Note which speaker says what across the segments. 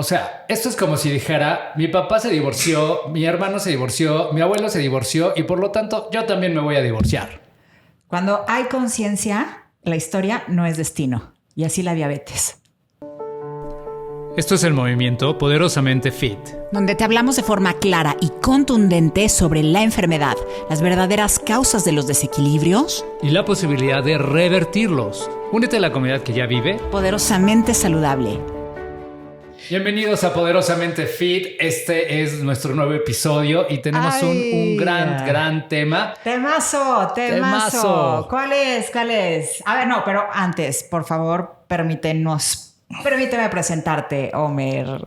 Speaker 1: O sea, esto es como si dijera, mi papá se divorció, mi hermano se divorció, mi abuelo se divorció y por lo tanto yo también me voy a divorciar.
Speaker 2: Cuando hay conciencia, la historia no es destino. Y así la diabetes.
Speaker 1: Esto es el movimiento Poderosamente Fit,
Speaker 2: donde te hablamos de forma clara y contundente sobre la enfermedad, las verdaderas causas de los desequilibrios
Speaker 1: y la posibilidad de revertirlos. Únete a la comunidad que ya vive
Speaker 2: poderosamente saludable.
Speaker 1: Bienvenidos a Poderosamente Fit. Este es nuestro nuevo episodio y tenemos un gran tema.
Speaker 2: Temazo. ¿Cuál es? A ver, no, pero antes, por favor, permíteme presentarte, Homer.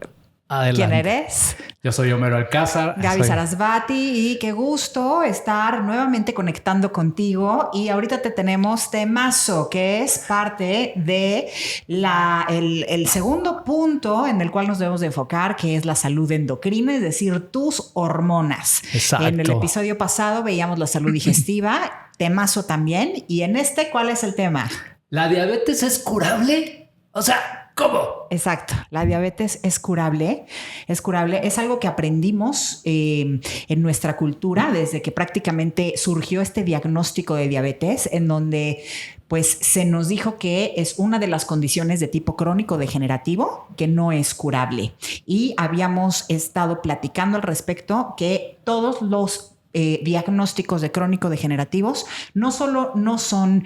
Speaker 1: Adelante.
Speaker 2: ¿Quién eres?
Speaker 1: Yo soy Homero Alcázar.
Speaker 2: Gaby Sarasvati, y qué gusto estar nuevamente conectando contigo. Y ahorita te tenemos temazo, que es parte de el segundo punto en el cual nos debemos de enfocar, que es la salud endocrina, es decir, tus hormonas.
Speaker 1: Exacto.
Speaker 2: En el episodio pasado veíamos la salud digestiva, temazo también. Y en este, ¿cuál es el tema?
Speaker 1: ¿La diabetes es curable? O sea, ¿cómo?
Speaker 2: Exacto. La diabetes es curable. Es algo que aprendimos en nuestra cultura desde que prácticamente surgió este diagnóstico de diabetes, en donde pues se nos dijo que es una de las condiciones de tipo crónico degenerativo que no es curable. Y habíamos estado platicando al respecto que todos los diagnósticos de crónico degenerativos no solo no son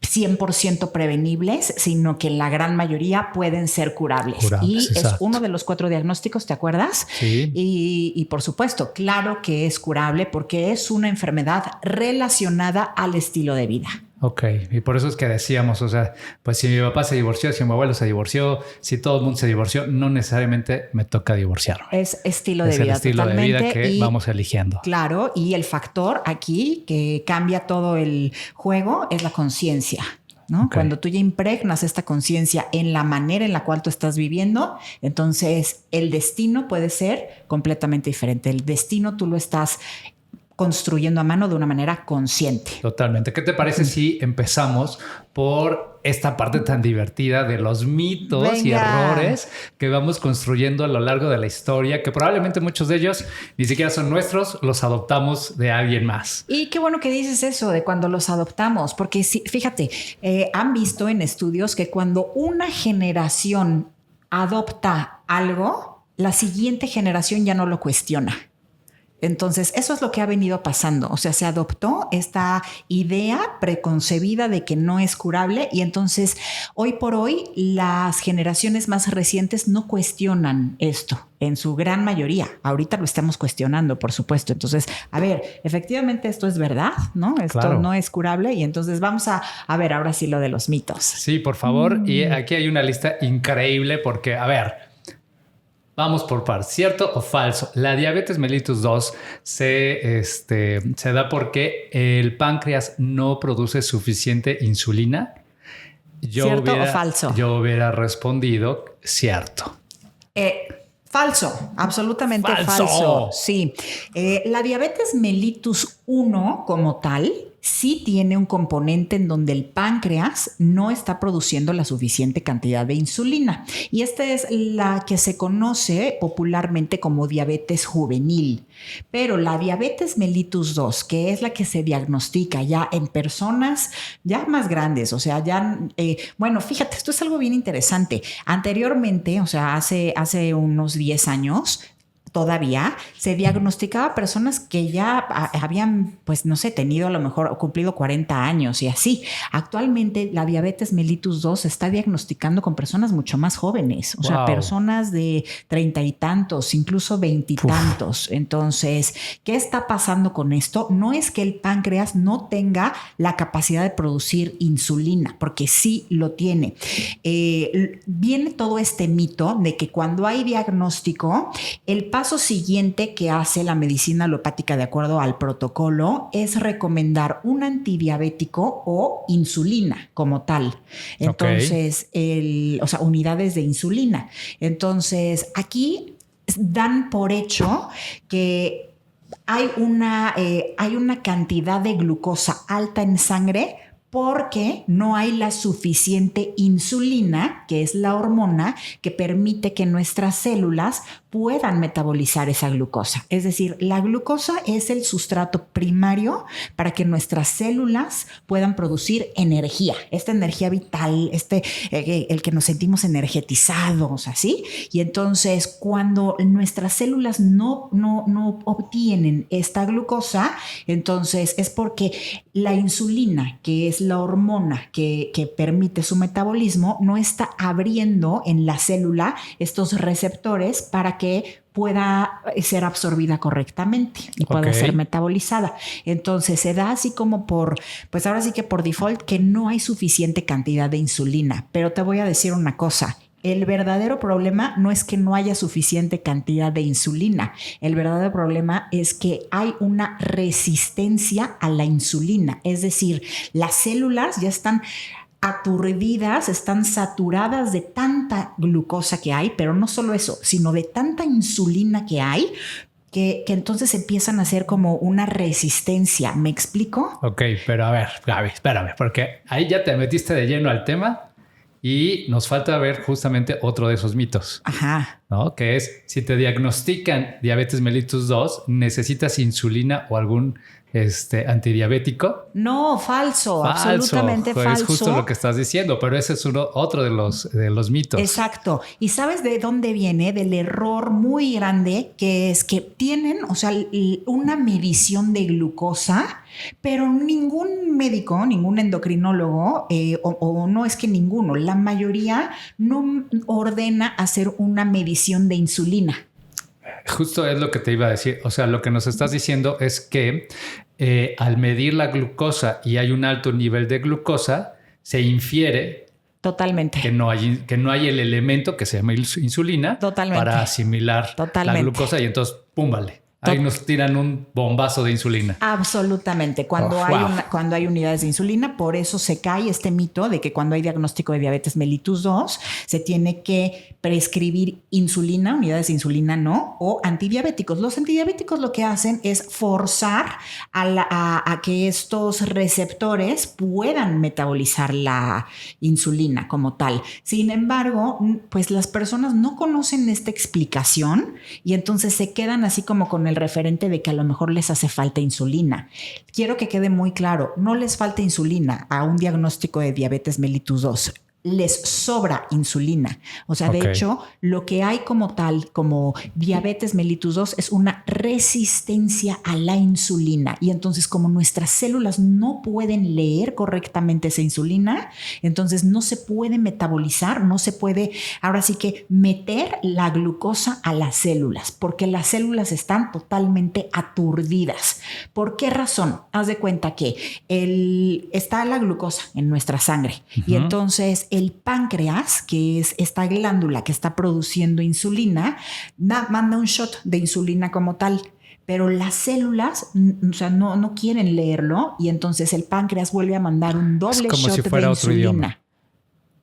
Speaker 2: 100% prevenibles, sino que la gran mayoría pueden ser curables. Y
Speaker 1: exacto.
Speaker 2: Es uno de los 4 diagnósticos, ¿te acuerdas?
Speaker 1: Sí.
Speaker 2: Y por supuesto, claro que es curable porque es una enfermedad relacionada al estilo de vida.
Speaker 1: Ok, y por eso es que decíamos, o sea, pues si mi papá se divorció, si mi abuelo se divorció, si todo el mundo se divorció, no necesariamente me toca divorciarme.
Speaker 2: Es estilo de vida.
Speaker 1: Es el estilo
Speaker 2: totalmente,
Speaker 1: de vida que vamos eligiendo.
Speaker 2: Claro, y el factor aquí que cambia todo el juego es la conciencia, ¿no? Okay. Cuando tú ya impregnas esta conciencia en la manera en la cual tú estás viviendo, entonces el destino puede ser completamente diferente. El destino tú lo estás construyendo a mano de una manera consciente.
Speaker 1: Totalmente. ¿Qué te parece si empezamos por esta parte tan divertida de los mitos y errores que vamos construyendo a lo largo de la historia, que probablemente muchos de ellos ni siquiera son nuestros, los adoptamos de alguien más?
Speaker 2: Y qué bueno que dices eso de cuando los adoptamos, porque sí, fíjate, han visto en estudios que cuando una generación adopta algo, la siguiente generación ya no lo cuestiona. Entonces, eso es lo que ha venido pasando. O sea, se adoptó esta idea preconcebida de que no es curable y entonces, hoy por hoy, las generaciones más recientes no cuestionan esto en su gran mayoría. Ahorita lo estamos cuestionando, por supuesto. Entonces, a ver, efectivamente esto es verdad, ¿no? Esto no es curable y entonces vamos a ver ahora sí lo de los mitos.
Speaker 1: Sí, por favor. Y aquí hay una lista increíble porque, a ver, vamos por partes. ¿Cierto o falso? La diabetes mellitus 2 se da porque el páncreas no produce suficiente insulina.
Speaker 2: ¿Cierto o falso?
Speaker 1: Yo hubiera respondido cierto.
Speaker 2: Falso, absolutamente falso. Sí. La diabetes mellitus 1 como tal sí tiene un componente en donde el páncreas no está produciendo la suficiente cantidad de insulina. Y esta es la que se conoce popularmente como diabetes juvenil. Pero la diabetes mellitus 2, que es la que se diagnostica ya en personas ya más grandes, o sea, ya, bueno, fíjate, esto es algo bien interesante. Anteriormente, o sea, hace unos 10 años, todavía se diagnosticaba a personas que ya habían, pues no sé, tenido a lo mejor cumplido 40 años y así. Actualmente la diabetes mellitus 2 se está diagnosticando con personas mucho más jóvenes, o sea, personas de 30 y tantos, incluso 20 y tantos. Entonces, ¿qué está pasando con esto? No es que el páncreas no tenga la capacidad de producir insulina, porque sí lo tiene. Viene todo este mito de que cuando hay diagnóstico, el paso siguiente que hace la medicina alopática de acuerdo al protocolo es recomendar un antidiabético o insulina como tal. Entonces, o sea, unidades de insulina. Entonces, aquí dan por hecho que hay una cantidad de glucosa alta en sangre porque no hay la suficiente insulina, que es la hormona que permite que nuestras células puedan metabolizar esa glucosa. Es decir, la glucosa es el sustrato primario para que nuestras células puedan producir energía, esta energía vital, el que nos sentimos energetizados, así. Y entonces, cuando nuestras células no obtienen esta glucosa, entonces es porque la insulina, que es la hormona que permite su metabolismo, no está abriendo en la célula estos receptores para que pueda ser absorbida correctamente y pueda ser metabolizada. Entonces se da así como pues ahora sí que por default, que no hay suficiente cantidad de insulina. Pero te voy a decir una cosa. El verdadero problema no es que no haya suficiente cantidad de insulina. El verdadero problema es que hay una resistencia a la insulina. Es decir, las células ya están aturdidas, están saturadas de tanta glucosa que hay, pero no solo eso, sino de tanta insulina que hay, que entonces empiezan a hacer como una resistencia. ¿Me explico?
Speaker 1: Ok, pero a ver, Gaby, espérame, porque ahí ya te metiste de lleno al tema. Y nos falta ver justamente otro de esos mitos,
Speaker 2: ajá,
Speaker 1: ¿no? Que es, si te diagnostican diabetes mellitus 2, ¿necesitas insulina o algún antidiabético?
Speaker 2: No, falso, absolutamente falso.
Speaker 1: Es justo lo que estás diciendo, pero ese es otro de los mitos.
Speaker 2: Exacto. ¿Y sabes de dónde viene? Del error muy grande, que es que tienen, o sea, una medición de glucosa, pero ningún médico, ningún endocrinólogo, o no es que ninguno, la mayoría no ordena hacer una medición de insulina.
Speaker 1: Justo es lo que te iba a decir. O sea, lo que nos estás diciendo es que al medir la glucosa y hay un alto nivel de glucosa, se infiere
Speaker 2: totalmente
Speaker 1: que no hay el elemento que se llama insulina para asimilar la glucosa y entonces, pum, vale. Ahí nos tiran un bombazo de insulina.
Speaker 2: Absolutamente. Cuando hay unidades de insulina, por eso se cae este mito de que cuando hay diagnóstico de diabetes mellitus 2, se tiene que prescribir insulina, unidades de insulina no, o antidiabéticos. Los antidiabéticos lo que hacen es forzar a que estos receptores puedan metabolizar la insulina como tal. Sin embargo, pues las personas no conocen esta explicación y entonces se quedan así como con el referente de que a lo mejor les hace falta insulina. Quiero que quede muy claro, no les falta insulina a un diagnóstico de diabetes mellitus 2. Les sobra insulina. O sea, de hecho, lo que hay como tal, como diabetes mellitus 2, es una resistencia a la insulina. Y entonces, como nuestras células no pueden leer correctamente esa insulina, entonces no se puede metabolizar, no se puede, ahora sí que meter la glucosa a las células, porque las células están totalmente aturdidas. ¿Por qué razón? Haz de cuenta que está la glucosa en nuestra sangre y entonces el páncreas, que es esta glándula que está produciendo insulina, manda un shot de insulina como tal, pero las células, o sea, no quieren leerlo y entonces el páncreas vuelve a mandar un doble shot de insulina. Otro idioma.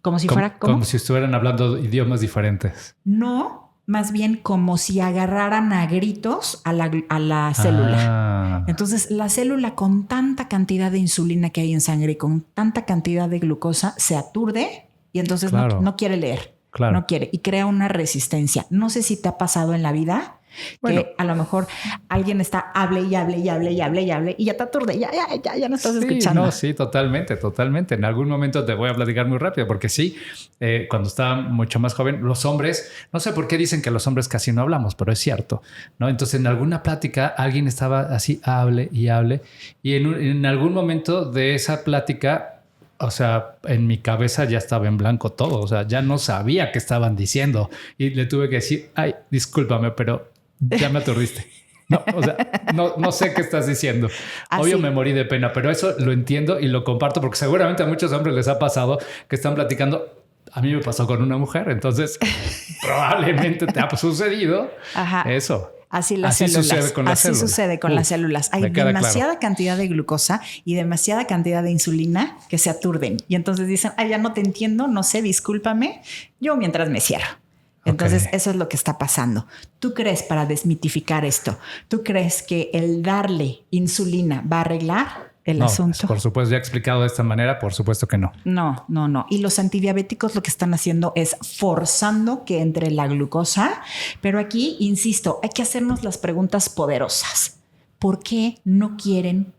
Speaker 2: Como si
Speaker 1: estuvieran hablando idiomas diferentes.
Speaker 2: No, más bien como si agarraran a gritos a la célula. Entonces, la célula con tanta cantidad de insulina que hay en sangre y con tanta cantidad de glucosa se aturde y entonces no quiere leer. No quiere y crea una resistencia. No sé si te ha pasado en la vida que a lo mejor alguien está hable y ya te aturde, ya no estás escuchando.
Speaker 1: No, sí, totalmente. En algún momento te voy a platicar muy rápido porque sí, cuando estaba mucho más joven, los hombres, no sé por qué dicen que los hombres casi no hablamos, pero es cierto, ¿no? Entonces en alguna plática alguien estaba así, hable y en algún momento de esa plática, o sea, en mi cabeza ya estaba en blanco todo, o sea, ya no sabía qué estaban diciendo y le tuve que decir, ay, discúlpame, pero ya me aturdiste. No, o sea, no sé qué estás diciendo. Obvio me morí de pena, pero eso lo entiendo y lo comparto porque seguramente a muchos hombres les ha pasado que están platicando. A mí me pasó con una mujer, entonces probablemente te ha sucedido eso.
Speaker 2: Así sucede con las células. Hay demasiada cantidad de glucosa y demasiada cantidad de insulina que se aturden. Y entonces dicen, ya no te entiendo, no sé, discúlpame. Yo mientras me cierro. Entonces, eso es lo que está pasando. ¿Tú crees, para desmitificar esto, tú crees que el darle insulina va a arreglar? el asunto.
Speaker 1: Por supuesto, ya explicado de esta manera, por supuesto que no.
Speaker 2: No. Y los antidiabéticos lo que están haciendo es forzando que entre la glucosa. Pero aquí, insisto, hay que hacernos las preguntas poderosas. ¿Por qué no quieren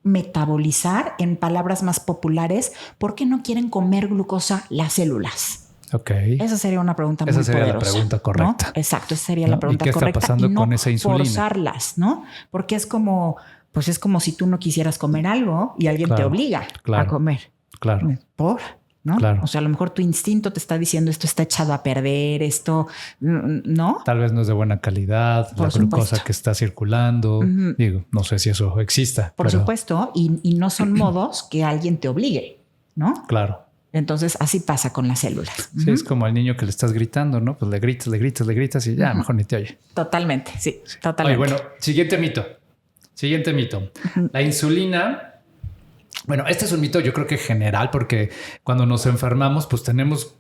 Speaker 2: metabolizar, en palabras más populares, por qué no quieren comer glucosa las células?
Speaker 1: Ok.
Speaker 2: Esa sería una pregunta muy poderosa.
Speaker 1: Esa sería la pregunta correcta.
Speaker 2: ¿No? Exacto, esa sería la pregunta
Speaker 1: correcta.
Speaker 2: ¿Y qué
Speaker 1: está pasando
Speaker 2: no
Speaker 1: con esa insulina?
Speaker 2: Forzarlas, ¿no? Porque es como, pues es como si tú no quisieras comer algo y alguien te obliga a comer.
Speaker 1: Claro.
Speaker 2: ¿Por? ¿No?
Speaker 1: Claro.
Speaker 2: O sea, a lo mejor tu instinto te está diciendo esto está echado a perder, esto, ¿no?
Speaker 1: Tal vez no es de buena calidad, la glucosa que está circulando. Digo, no sé si eso exista.
Speaker 2: Por supuesto, y no son modos que alguien te obligue, ¿no?
Speaker 1: Claro.
Speaker 2: Entonces, así pasa con las células.
Speaker 1: Sí, es como al niño que le estás gritando, ¿no? Pues le gritas y ya, mejor ni te oye.
Speaker 2: Totalmente, sí, totalmente.
Speaker 1: Oye, bueno, siguiente mito. La insulina... Bueno, este es un mito yo creo que general porque cuando nos enfermamos pues tenemos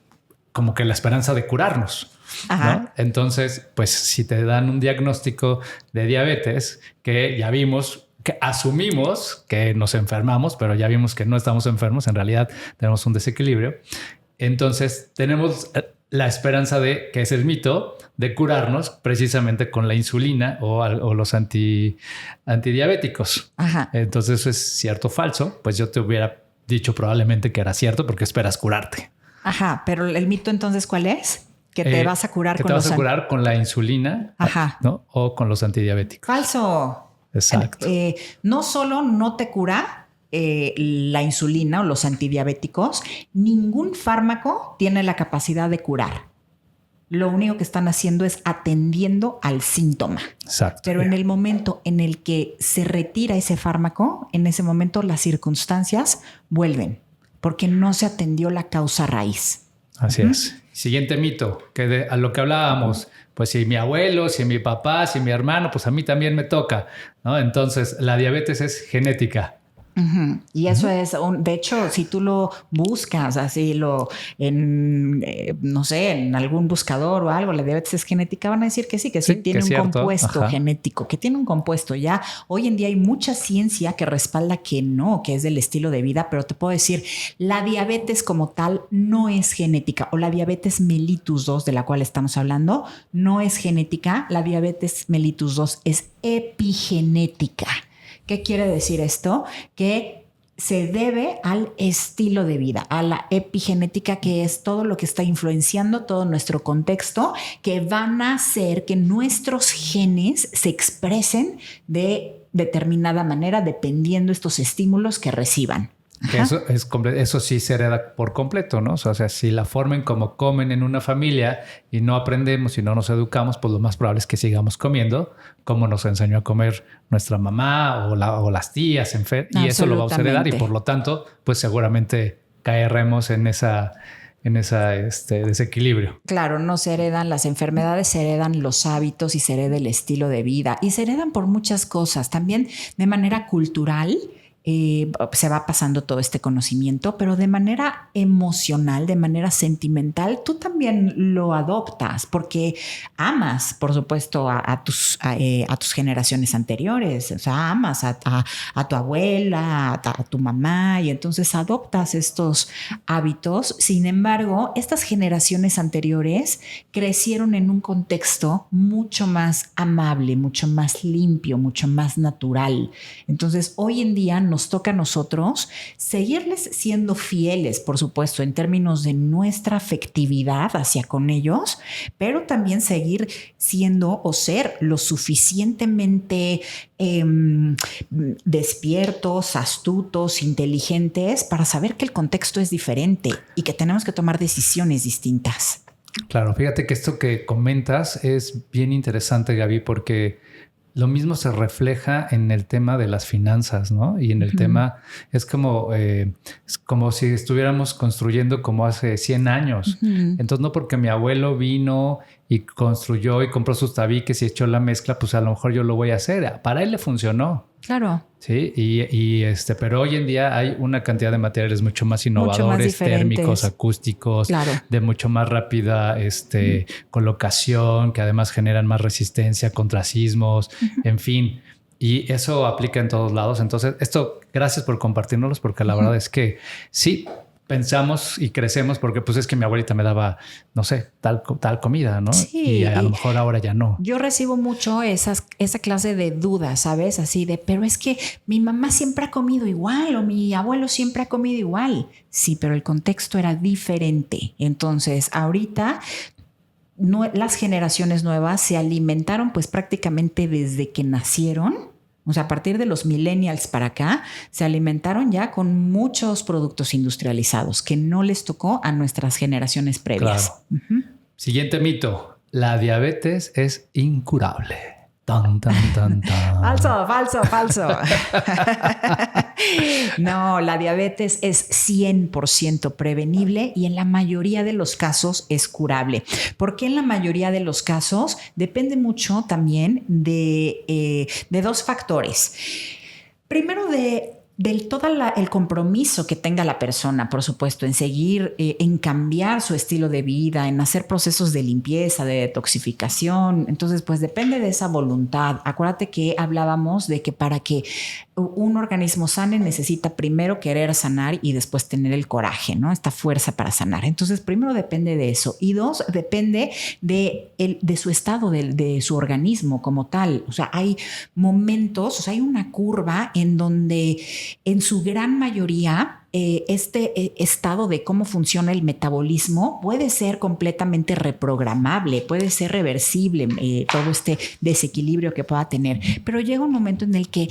Speaker 1: como que la esperanza de curarnos, ¿no? Entonces, pues si te dan un diagnóstico de diabetes que ya vimos, que asumimos que nos enfermamos, pero ya vimos que no estamos enfermos, en realidad tenemos un desequilibrio. Entonces tenemos la esperanza de, que es el mito, de curarnos precisamente con la insulina o los antidiabéticos.
Speaker 2: Ajá.
Speaker 1: Entonces eso es cierto o falso. Pues yo te hubiera dicho probablemente que era cierto porque esperas curarte.
Speaker 2: Ajá, pero el mito entonces ¿cuál es? Que te vas a curar
Speaker 1: con con la insulina.
Speaker 2: Ajá.
Speaker 1: ¿No? O con los antidiabéticos.
Speaker 2: Falso.
Speaker 1: Exacto.
Speaker 2: No solo no te cura la insulina o los antidiabéticos, ningún fármaco tiene la capacidad de curar. Lo único que están haciendo es atendiendo al síntoma.
Speaker 1: Exacto.
Speaker 2: Pero en el momento en el que se retira ese fármaco, en ese momento las circunstancias vuelven, porque no se atendió la causa raíz.
Speaker 1: Así es. Siguiente mito, que a lo que hablábamos, pues si mi abuelo, si mi papá, si mi hermano, pues a mí también me toca, ¿no? Entonces la diabetes es genética.
Speaker 2: Y eso es, de hecho, si tú lo buscas así, no sé, en algún buscador o algo, la diabetes es genética, van a decir que sí tiene un compuesto genético, que tiene un compuesto. Ya hoy en día hay mucha ciencia que respalda que no, que es del estilo de vida, pero te puedo decir, la diabetes como tal no es genética, o la diabetes mellitus 2 de la cual estamos hablando, no es genética, la diabetes mellitus 2 es epigenética. ¿Qué quiere decir esto? Que se debe al estilo de vida, a la epigenética, que es todo lo que está influenciando todo nuestro contexto, que van a hacer que nuestros genes se expresen de determinada manera dependiendo estos estímulos que reciban.
Speaker 1: Que eso sí se hereda por completo, ¿no? O sea, si la forma en cómo comen en una familia y no aprendemos y no nos educamos, pues lo más probable es que sigamos comiendo como nos enseñó a comer nuestra mamá o las tías, y eso lo vamos a heredar y por lo tanto, pues seguramente caeremos en ese desequilibrio.
Speaker 2: Claro, no se heredan las enfermedades, se heredan los hábitos y se hereda el estilo de vida y se heredan por muchas cosas, también de manera cultural. Se va pasando todo este conocimiento, pero de manera emocional, de manera sentimental, tú también lo adoptas porque amas, por supuesto, a tus generaciones anteriores. O sea, amas a tu abuela, a tu mamá, y entonces adoptas estos hábitos. Sin embargo, estas generaciones anteriores crecieron en un contexto mucho más amable, mucho más limpio, mucho más natural. Entonces, hoy en día nos toca a nosotros seguirles siendo fieles, por supuesto, en términos de nuestra afectividad hacia con ellos, pero también seguir siendo o ser lo suficientemente despiertos, astutos, inteligentes para saber que el contexto es diferente y que tenemos que tomar decisiones distintas.
Speaker 1: Claro, fíjate que esto que comentas es bien interesante, Gaby, porque lo mismo se refleja en el tema de las finanzas, ¿no? Y en el tema es como si estuviéramos construyendo como hace 100 años. Entonces, no porque mi abuelo vino y construyó y compró sus tabiques y echó la mezcla, pues a lo mejor yo lo voy a hacer. Para él le funcionó.
Speaker 2: Claro.
Speaker 1: Sí, pero hoy en día hay una cantidad de materiales mucho más innovadores, térmicos, acústicos, de mucho más rápida colocación, que además generan más resistencia contra sismos, en fin. Y eso aplica en todos lados. Entonces, esto gracias por compartirnos, porque la verdad es que sí, pensamos y crecemos porque pues es que mi abuelita me daba, no sé, tal comida, ¿no?
Speaker 2: Sí,
Speaker 1: y a lo mejor ahora ya no.
Speaker 2: Yo recibo mucho esa clase de dudas, ¿sabes? Así de, pero es que mi mamá siempre ha comido igual o mi abuelo siempre ha comido igual. Sí, pero el contexto era diferente. Entonces, ahorita las generaciones nuevas se alimentaron pues prácticamente desde que nacieron. O sea, a partir de los millennials para acá, se alimentaron ya con muchos productos industrializados que no les tocó a nuestras generaciones previas.
Speaker 1: Claro. Siguiente mito. La diabetes es incurable. Tan, tan, tan, tan.
Speaker 2: Falso. No, la diabetes es 100% prevenible y en la mayoría de los casos es curable. ¿Por qué en la mayoría de los casos? Depende mucho también de dos factores. Primero, del todo el compromiso que tenga la persona, por supuesto, en seguir, en cambiar su estilo de vida, en hacer procesos de limpieza, de detoxificación. Entonces, pues depende de esa voluntad. Acuérdate que hablábamos de que para que un organismo sane necesita primero querer sanar y después tener el coraje, ¿no? Esta fuerza para sanar. Entonces, primero depende de eso. Y dos, depende de su estado, de su organismo como tal. O sea, hay momentos, o sea, hay una curva en donde en su gran mayoría este estado de cómo funciona el metabolismo puede ser completamente reprogramable, puede ser reversible, todo este desequilibrio que pueda tener. Pero llega un momento en el que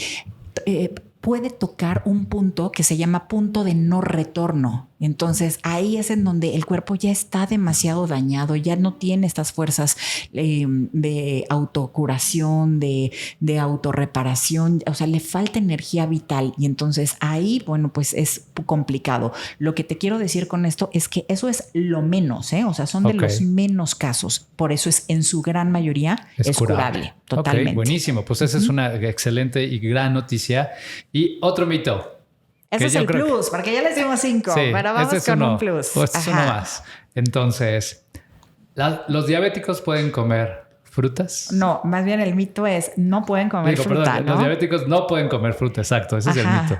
Speaker 2: puede tocar un punto que se llama punto de no retorno. Entonces ahí es en donde el cuerpo ya está demasiado dañado, ya no tiene estas fuerzas de autocuración, de autorreparación, o sea, le falta energía vital y entonces ahí, bueno, pues es complicado. Lo que te quiero decir con esto es que eso es lo menos, o sea, son de los menos casos, por eso es en su gran mayoría es curable. Totalmente.
Speaker 1: Buenísimo, pues esa es una excelente y gran noticia. Y otro mito.
Speaker 2: Ese es el plus, porque ya les dimos 5, sí, pero vamos con un plus.
Speaker 1: Pues es uno más. Entonces, ¿los diabéticos pueden comer frutas?
Speaker 2: No, más bien el mito es no pueden comer fruta,
Speaker 1: perdón,
Speaker 2: ¿no?
Speaker 1: Los diabéticos no pueden comer fruta, exacto, ese es el mito.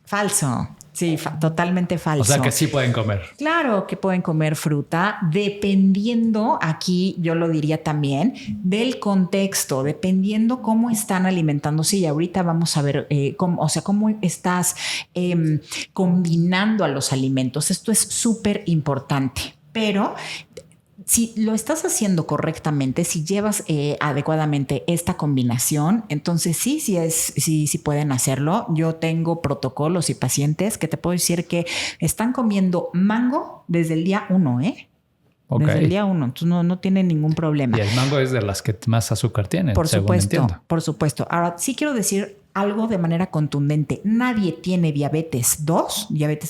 Speaker 2: Falso. Sí, totalmente falso.
Speaker 1: O sea que sí pueden comer.
Speaker 2: Claro que pueden comer fruta, dependiendo, aquí yo lo diría también, del contexto, dependiendo cómo están alimentándose. Y ahorita vamos a ver cómo estás combinando a los alimentos. Esto es súper importante, pero si lo estás haciendo correctamente, si llevas adecuadamente esta combinación, entonces sí pueden hacerlo. Yo tengo protocolos y pacientes que te puedo decir que están comiendo mango desde el día 1, Okay. Desde el día 1, entonces no tienen ningún problema.
Speaker 1: Y el mango es de las que más azúcar tienen,
Speaker 2: por
Speaker 1: según entiendo.
Speaker 2: Por supuesto. Ahora, sí quiero decir algo de manera contundente. Nadie tiene diabetes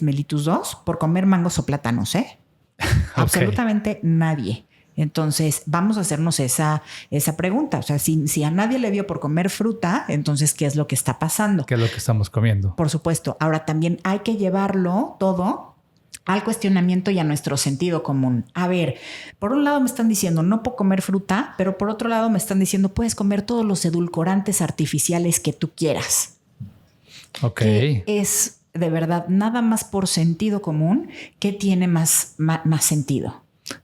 Speaker 2: mellitus 2, por comer mangos o plátanos, Absolutamente nadie. Entonces vamos a hacernos esa pregunta. O sea, si a nadie le dio por comer fruta, entonces ¿qué es lo que está pasando?
Speaker 1: ¿Qué es lo que estamos comiendo?
Speaker 2: Por supuesto. Ahora también hay que llevarlo todo al cuestionamiento y a nuestro sentido común. A ver, por un lado me están diciendo no puedo comer fruta, pero por otro lado me están diciendo puedes comer todos los edulcorantes artificiales que tú quieras.
Speaker 1: Ok.
Speaker 2: Que es de verdad nada más por sentido común que tiene más sentido.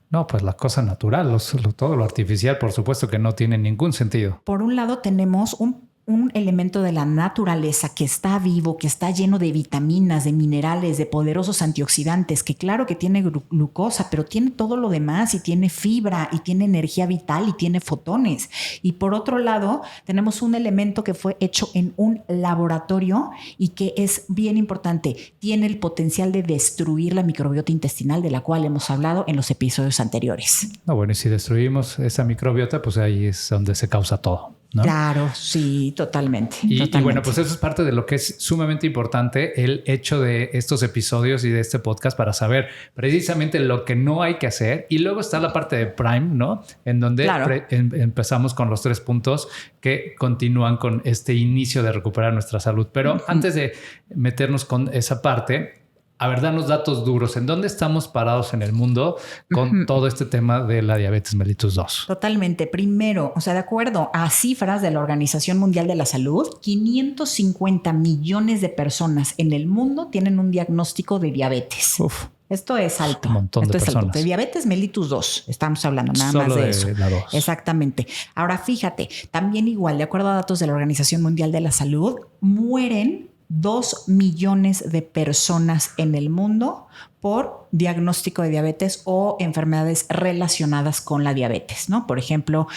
Speaker 1: No, pues la cosa natural, todo lo artificial, por supuesto que no tiene ningún sentido.
Speaker 2: Por un lado tenemos un elemento de la naturaleza que está vivo, que está lleno de vitaminas, de minerales, de poderosos antioxidantes, que claro que tiene glucosa, pero tiene todo lo demás y tiene fibra y tiene energía vital y tiene fotones. Y por otro lado, tenemos un elemento que fue hecho en un laboratorio y que es bien importante. Tiene el potencial de destruir la microbiota intestinal de la cual hemos hablado en los episodios anteriores.
Speaker 1: No, bueno, y si destruimos esa microbiota, pues ahí es donde se causa todo, ¿no?
Speaker 2: Claro, sí, totalmente.
Speaker 1: Y bueno, pues eso es parte de lo que es sumamente importante, el hecho de estos episodios y de este podcast para saber precisamente lo que no hay que hacer. Y luego está la parte de Prime, ¿no? En donde empezamos con los 3 puntos que continúan con este inicio de recuperar nuestra salud. Pero antes de meternos con esa parte, a ver, danos datos duros. ¿En dónde estamos parados en el mundo con todo este tema de la diabetes mellitus 2?
Speaker 2: Totalmente. Primero, o sea, de acuerdo a cifras de la Organización Mundial de la Salud, 550 millones de personas en el mundo tienen un diagnóstico de diabetes.
Speaker 1: Uf.
Speaker 2: Esto es alto.
Speaker 1: Un montón de personas.
Speaker 2: Alto. De diabetes mellitus 2 estamos hablando nada
Speaker 1: Solo
Speaker 2: más de eso.
Speaker 1: La 2.
Speaker 2: Exactamente. Ahora fíjate, también igual, de acuerdo a datos de la Organización Mundial de la Salud, mueren 2 millones de personas en el mundo por diagnóstico de diabetes o enfermedades relacionadas con la diabetes, ¿no? Por ejemplo,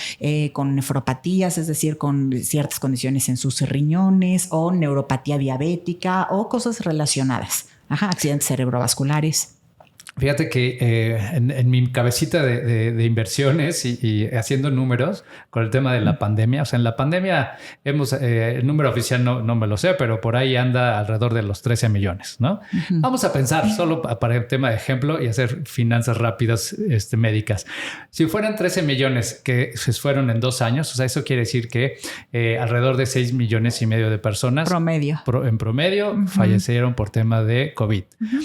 Speaker 2: con nefropatías, es decir, con ciertas condiciones en sus riñones, o neuropatía diabética o cosas relacionadas. Accidentes cerebrovasculares.
Speaker 1: Fíjate que en mi cabecita de inversiones y haciendo números con el tema de la pandemia, o sea, en la pandemia el número oficial no me lo sé, pero por ahí anda alrededor de los 13 millones, ¿no? Uh-huh. Vamos a pensar solo para el tema de ejemplo y hacer finanzas rápidas médicas. Si fueran 13 millones que se fueron en 2 años, o sea, eso quiere decir que alrededor de 6 millones y medio de personas en promedio uh-huh. fallecieron por tema de COVID. Uh-huh.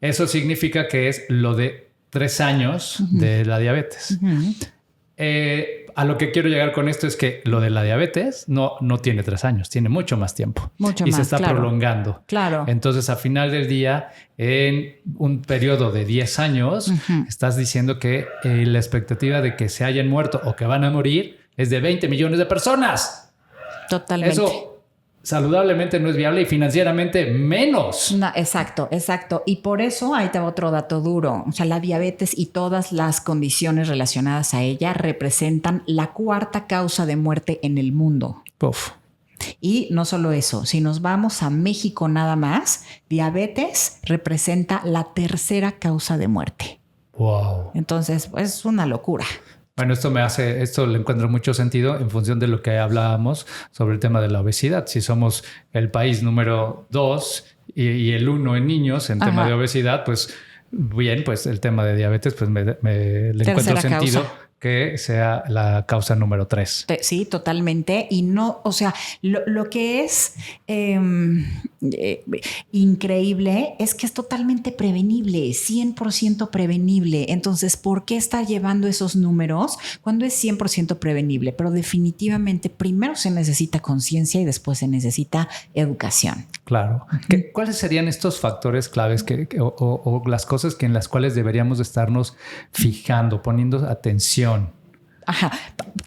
Speaker 1: Eso significa que es lo de 3 años uh-huh. de la diabetes. Uh-huh. A lo que quiero llegar con esto es que lo de la diabetes no tiene 3 años, tiene mucho más tiempo.
Speaker 2: Mucho más,
Speaker 1: se está prolongando.
Speaker 2: Claro.
Speaker 1: Entonces, a final del día, en un periodo de 10 años, uh-huh. estás diciendo que la expectativa de que se hayan muerto o que van a morir es de 20 millones de personas.
Speaker 2: Totalmente.
Speaker 1: Eso saludablemente no es viable y financieramente menos.
Speaker 2: No, exacto. Y por eso ahí te va otro dato duro. O sea, la diabetes y todas las condiciones relacionadas a ella representan la 4ª causa de muerte en el mundo.
Speaker 1: Uf.
Speaker 2: Y no solo eso, si nos vamos a México nada más, diabetes representa la 3ª causa de muerte.
Speaker 1: Wow.
Speaker 2: Entonces, pues, es una locura.
Speaker 1: Bueno, esto le encuentro mucho sentido en función de lo que hablábamos sobre el tema de la obesidad. Si somos el país número 2 y el 1 en niños en tema de obesidad, pues bien, pues el tema de diabetes, pues le encuentro sentido que sea la causa número 3.
Speaker 2: Sí, totalmente. Y no, o sea, lo que es increíble es que es totalmente prevenible, 100% prevenible. Entonces, ¿por qué estar llevando esos números cuando es 100% prevenible? Pero definitivamente primero se necesita conciencia y después se necesita educación.
Speaker 1: Claro. ¿Cuáles serían estos factores claves o las cosas en las cuales deberíamos estarnos fijando, poniendo atención?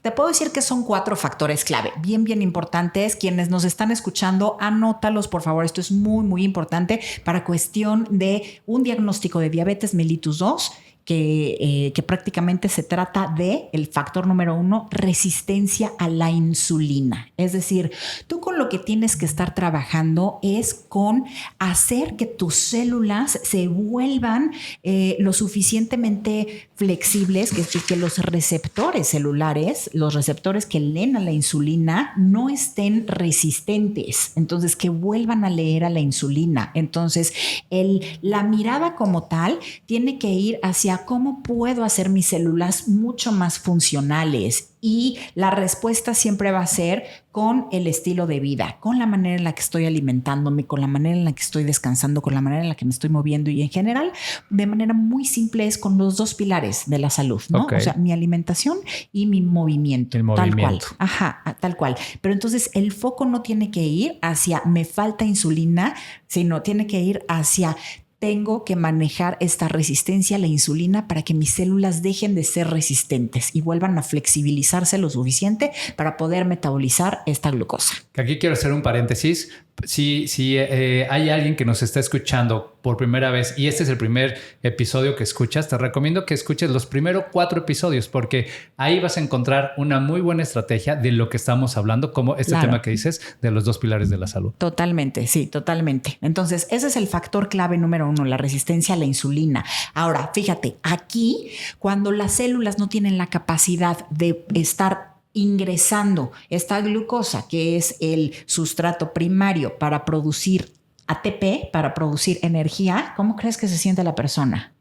Speaker 2: Te puedo decir que son 4 factores clave, bien importantes. Quienes nos están escuchando, anótalos, por favor. Esto es muy importante para cuestión de un diagnóstico de diabetes mellitus 2, que prácticamente se trata de el factor número 1, resistencia a la insulina. Es decir, tú con lo que tienes que estar trabajando es con hacer que tus células se vuelvan lo suficientemente flexibles, que los receptores celulares, los receptores que leen a la insulina, no estén resistentes. Entonces, que vuelvan a leer a la insulina. Entonces, la mirada como tal tiene que ir hacia cómo puedo hacer mis células mucho más funcionales, y la respuesta siempre va a ser con el estilo de vida, con la manera en la que estoy alimentándome, con la manera en la que estoy descansando, con la manera en la que me estoy moviendo, y en general, de manera muy simple, es con los 2 pilares de la salud, ¿no? Okay. O sea, mi alimentación y mi movimiento. Tal cual. Tal cual. Pero entonces el foco no tiene que ir hacia me falta insulina, sino tiene que ir hacia tengo que manejar esta resistencia a la insulina para que mis células dejen de ser resistentes y vuelvan a flexibilizarse lo suficiente para poder metabolizar esta glucosa.
Speaker 1: Aquí quiero hacer un paréntesis. Si hay alguien que nos está escuchando por primera vez y este es el primer episodio que escuchas, te recomiendo que escuches los primeros 4 episodios, porque ahí vas a encontrar una muy buena estrategia de lo que estamos hablando, como tema que dices de los 2 pilares de la salud.
Speaker 2: Totalmente, sí, totalmente. Entonces, ese es el factor clave número 1, la resistencia a la insulina. Ahora, fíjate, aquí, cuando las células no tienen la capacidad de estar ingresando esta glucosa, que es el sustrato primario para producir ATP para producir energía, ¿cómo crees que se siente la persona?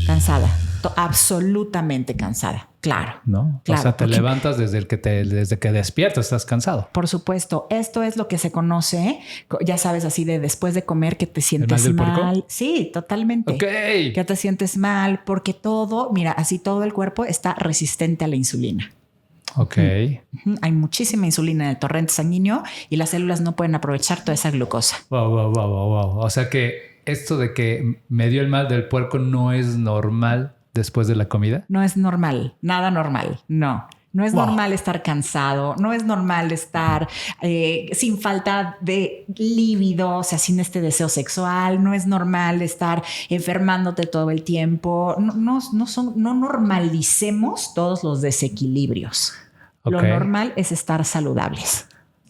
Speaker 2: Cansada, absolutamente cansada. Claro.
Speaker 1: ¿No?
Speaker 2: Claro,
Speaker 1: o sea, te levantas desde que despiertas, estás cansado.
Speaker 2: Por supuesto, esto es lo que se conoce, ya sabes, así de después de comer que te sientes mal. Sí, totalmente.
Speaker 1: Okay.
Speaker 2: Que te sientes mal porque todo, mira, así todo el cuerpo está resistente a la insulina.
Speaker 1: Ok.
Speaker 2: Hay muchísima insulina en el torrente sanguíneo y las células no pueden aprovechar toda esa glucosa.
Speaker 1: Wow. O sea que esto de que me dio el mal del puerco no es normal después de la comida.
Speaker 2: No es normal, nada normal, no. No es normal estar cansado, no es normal estar sin falta de líbido, o sea, sin este deseo sexual, no es normal estar enfermándote todo el tiempo. No normalicemos todos los desequilibrios. Okay. Lo normal es estar saludables.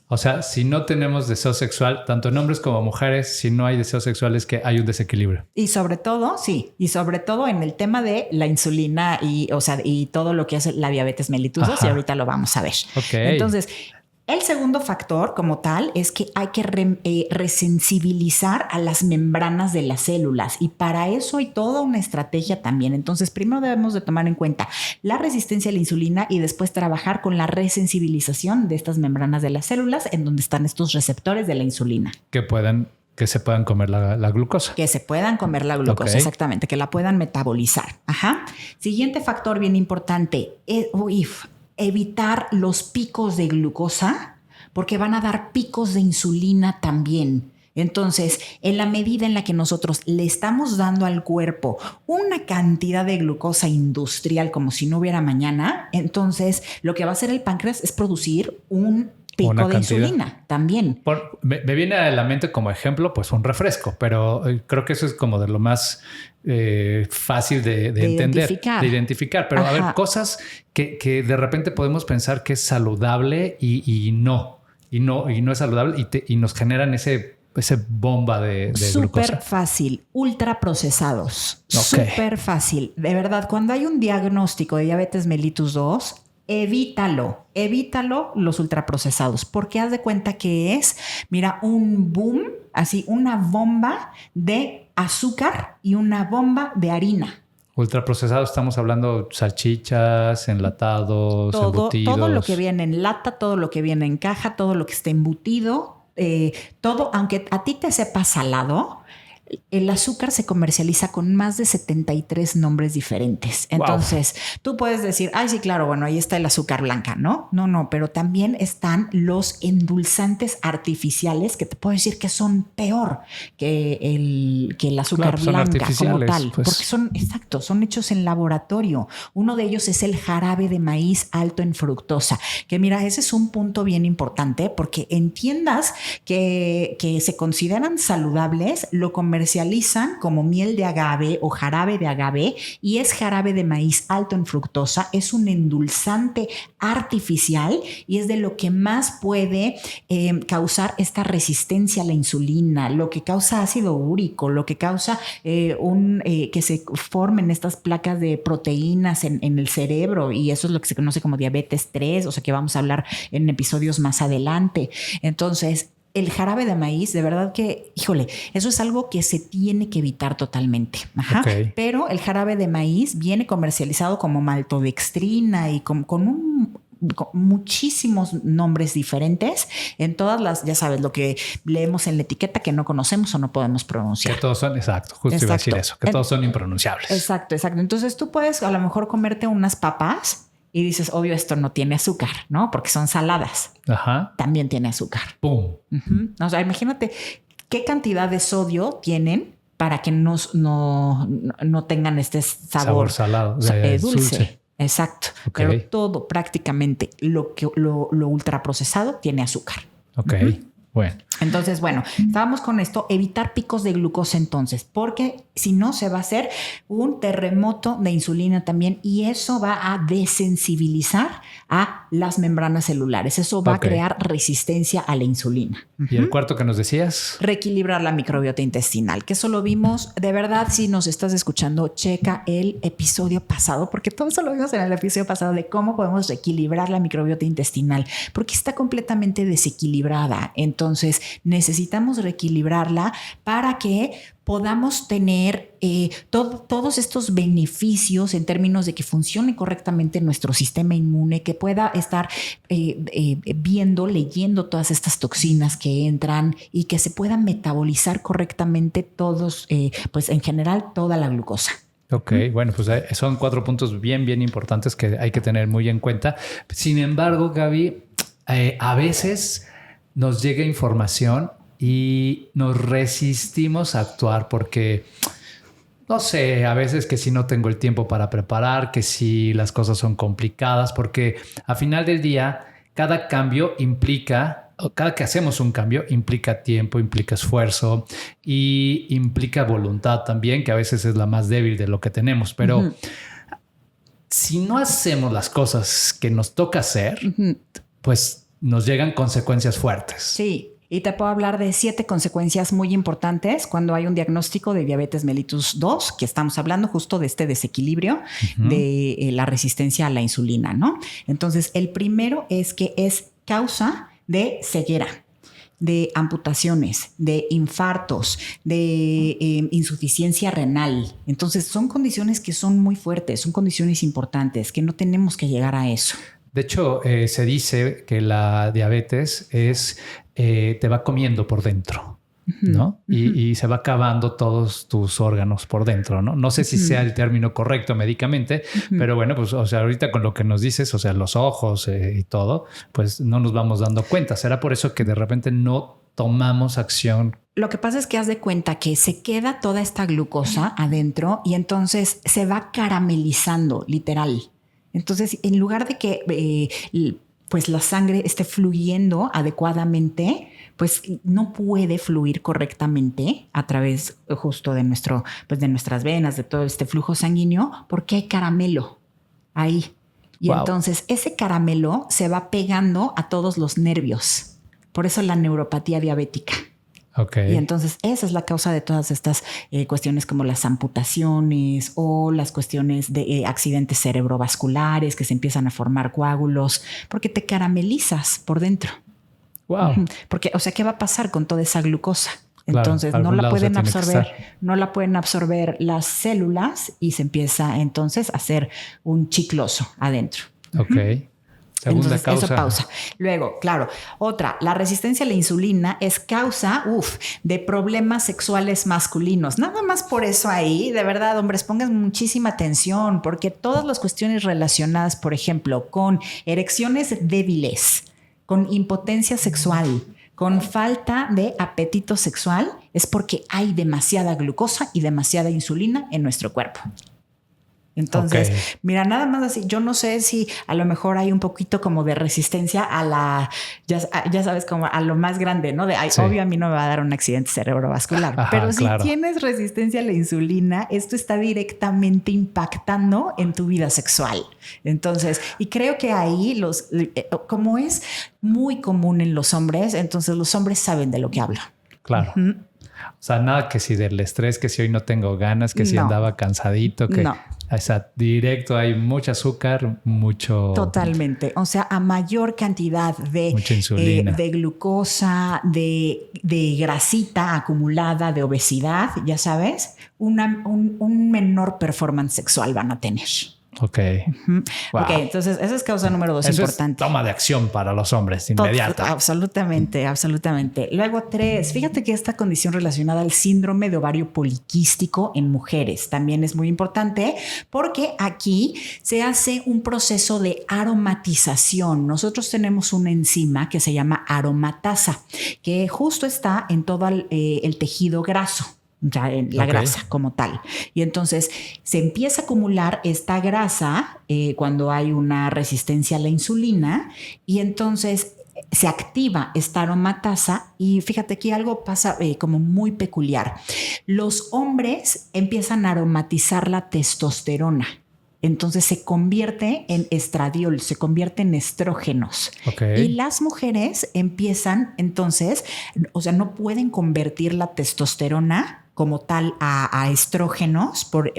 Speaker 1: O sea, si no tenemos deseo sexual, tanto en hombres como mujeres, si no hay deseo sexual es que hay un desequilibrio.
Speaker 2: Y sobre todo, sí, y sobre todo en el tema de la insulina y todo lo que es la diabetes mellitus 2, y ahorita lo vamos a ver.
Speaker 1: Okay.
Speaker 2: Entonces, el segundo factor como tal es que hay que resensibilizar a las membranas de las células y para eso hay toda una estrategia también. Entonces, primero debemos de tomar en cuenta la resistencia a la insulina y después trabajar con la resensibilización de estas membranas de las células en donde están estos receptores de la insulina.
Speaker 1: Que se puedan comer la glucosa.
Speaker 2: Que se puedan comer la glucosa, exactamente, que la puedan metabolizar. Ajá. Siguiente factor bien importante, evitar los picos de glucosa porque van a dar picos de insulina también. Entonces, en la medida en la que nosotros le estamos dando al cuerpo una cantidad de glucosa industrial como si no hubiera mañana, entonces lo que va a hacer el páncreas es producir un pico de insulina también.
Speaker 1: Me viene a la mente como ejemplo, pues un refresco, pero creo que eso es como de lo más fácil de entender, de identificar. Pero a ver, cosas que de repente podemos pensar que es saludable y no es saludable y nos generan ese bomba de glucosa.
Speaker 2: Súper fácil, ultraprocesados. Súper fácil. De verdad, cuando hay un diagnóstico de diabetes mellitus 2, evítalo los ultraprocesados, porque haz de cuenta que es, mira, un boom, así una bomba de azúcar y una bomba de harina.
Speaker 1: Ultraprocesados, estamos hablando salchichas, enlatados, embutidos.
Speaker 2: Todo lo que viene en lata, todo lo que viene en caja, todo lo que está embutido, todo, aunque a ti te sepa salado, el azúcar se comercializa con más de 73 nombres diferentes. Entonces, tú puedes decir, ay, sí, claro, bueno, ahí está el azúcar blanca, ¿no? No, pero también están los endulzantes artificiales que te puedo decir que son peor que el azúcar blanca como tal. Pues. Porque son hechos en laboratorio. Uno de ellos es el jarabe de maíz alto en fructosa, que mira, ese es un punto bien importante porque en tiendas que se consideran saludables, lo comercializan como miel de agave o jarabe de agave y es jarabe de maíz alto en fructosa, es un endulzante artificial y es de lo que más puede causar esta resistencia a la insulina, lo que causa ácido úrico, lo que causa que se formen estas placas de proteínas en el cerebro y eso es lo que se conoce como diabetes 3, o sea que vamos a hablar en episodios más adelante. Entonces, el jarabe de maíz, de verdad que, híjole, eso es algo que se tiene que evitar totalmente. Ajá. Okay. Pero el jarabe de maíz viene comercializado como maltodextrina y con muchísimos nombres diferentes en todas las, ya sabes, lo que leemos en la etiqueta que no conocemos o no podemos pronunciar.
Speaker 1: Que todos son, exacto, justo iba a decir eso, que todos son impronunciables.
Speaker 2: Exacto. Entonces tú puedes a lo mejor comerte unas papas y dices, obvio, esto no tiene azúcar, ¿no? Porque son saladas.
Speaker 1: Ajá.
Speaker 2: También tiene azúcar.
Speaker 1: ¡Pum!
Speaker 2: O sea, imagínate qué cantidad de sodio tienen para que no tengan este sabor
Speaker 1: salado,
Speaker 2: dulce. Exacto. Okay. Pero todo prácticamente lo ultraprocesado tiene azúcar.
Speaker 1: Ok. Bueno.
Speaker 2: Entonces, bueno, estábamos con esto, evitar picos de glucosa entonces, porque si no se va a hacer un terremoto de insulina también y eso va a desensibilizar a las membranas celulares. Eso va a crear resistencia a la insulina.
Speaker 1: ¿Y el cuarto que nos decías?
Speaker 2: Reequilibrar la microbiota intestinal, que eso lo vimos. De verdad, si nos estás escuchando, checa el episodio pasado, porque todo eso lo vimos en el episodio pasado de cómo podemos reequilibrar la microbiota intestinal, porque está completamente desequilibrada. Entonces, necesitamos reequilibrarla para que podamos tener todos estos beneficios en términos de que funcione correctamente nuestro sistema inmune, que pueda estar leyendo todas estas toxinas que entran y que se puedan metabolizar correctamente todos, pues en general, toda la glucosa.
Speaker 1: Ok, bueno, pues son 4 puntos bien importantes que hay que tener muy en cuenta. Sin embargo, Gaby, a veces nos llega información y nos resistimos a actuar porque, no sé, a veces que si no tengo el tiempo para preparar, que si las cosas son complicadas, porque a final del día, cada cambio implica, cada que hacemos un cambio implica tiempo, implica esfuerzo y implica voluntad también, que a veces es la más débil de lo que tenemos. Pero si no hacemos las cosas que nos toca hacer, pues nos llegan consecuencias fuertes.
Speaker 2: Sí. Y te puedo hablar de 7 consecuencias muy importantes cuando hay un diagnóstico de diabetes mellitus 2, que estamos hablando justo de este desequilibrio de la resistencia a la insulina, ¿no? Entonces, el primero es que es causa de ceguera, de amputaciones, de infartos, de insuficiencia renal. Entonces, son condiciones que son muy fuertes, son condiciones importantes, que no tenemos que llegar a eso.
Speaker 1: De hecho, se dice que la diabetes te va comiendo por dentro, ¿no? Y se va acabando todos tus órganos por dentro, ¿no? No sé si sea el término correcto médicamente, pero bueno, pues, o sea, ahorita con lo que nos dices, o sea, los ojos y todo, pues no nos vamos dando cuenta. ¿Será por eso que de repente no tomamos acción?
Speaker 2: Lo que pasa es que haz de cuenta que se queda toda esta glucosa adentro y entonces se va caramelizando, literal. Entonces, en lugar de que pues la sangre esté fluyendo adecuadamente, pues no puede fluir correctamente a través justo de de nuestras venas, de todo este flujo sanguíneo, porque hay caramelo ahí. Y entonces ese caramelo se va pegando a todos los nervios. Por eso la neuropatía diabética.
Speaker 1: Okay.
Speaker 2: Y entonces esa es la causa de todas estas cuestiones como las amputaciones o las cuestiones de accidentes cerebrovasculares que se empiezan a formar coágulos porque te caramelizas por dentro.
Speaker 1: Wow.
Speaker 2: Porque, o sea, ¿qué va a pasar con toda esa glucosa?
Speaker 1: Claro,
Speaker 2: entonces no la pueden absorber las células y se empieza entonces a hacer un chicloso adentro.
Speaker 1: Ok. Segunda
Speaker 2: entonces,
Speaker 1: causa.
Speaker 2: Eso pausa. Luego, claro, otra, la resistencia a la insulina es causa de problemas sexuales masculinos. Nada más por eso ahí, de verdad, hombres, pongan muchísima atención porque todas las cuestiones relacionadas, por ejemplo, con erecciones débiles, con impotencia sexual, con falta de apetito sexual, es porque hay demasiada glucosa y demasiada insulina en nuestro cuerpo. Entonces, mira, nada más así, yo no sé si a lo mejor hay un poquito como de resistencia a la, ya sabes, como a lo más grande, ¿no? Obvio a mí no me va a dar un accidente cerebrovascular, pero si tienes resistencia a la insulina, esto está directamente impactando en tu vida sexual. Entonces, y creo que ahí como es muy común en los hombres, entonces los hombres saben de lo que hablo.
Speaker 1: Claro. O sea, nada que si del estrés, que si hoy no tengo ganas, que si andaba cansadito, que... O sea, directo hay mucho azúcar, mucho...
Speaker 2: Totalmente. O sea, a mayor cantidad de glucosa, de grasita acumulada, de obesidad, ya sabes, un menor performance sexual van a tener.
Speaker 1: Ok.
Speaker 2: Wow. Ok, entonces esa es causa número 2 importante.
Speaker 1: Es toma de acción para los hombres inmediata.
Speaker 2: Absolutamente. Luego 3, fíjate que esta condición relacionada al síndrome de ovario poliquístico en mujeres también es muy importante porque aquí se hace un proceso de aromatización. Nosotros tenemos una enzima que se llama aromatasa, que justo está en todo el tejido graso. Ya en la grasa como tal. Y entonces se empieza a acumular esta grasa cuando hay una resistencia a la insulina y entonces se activa esta aromatasa y fíjate aquí algo pasa como muy peculiar. Los hombres empiezan a aromatizar la testosterona. Entonces se convierte en estradiol, se convierte en estrógenos. Y las mujeres empiezan entonces, o sea, no pueden convertir la testosterona como tal a estrógenos por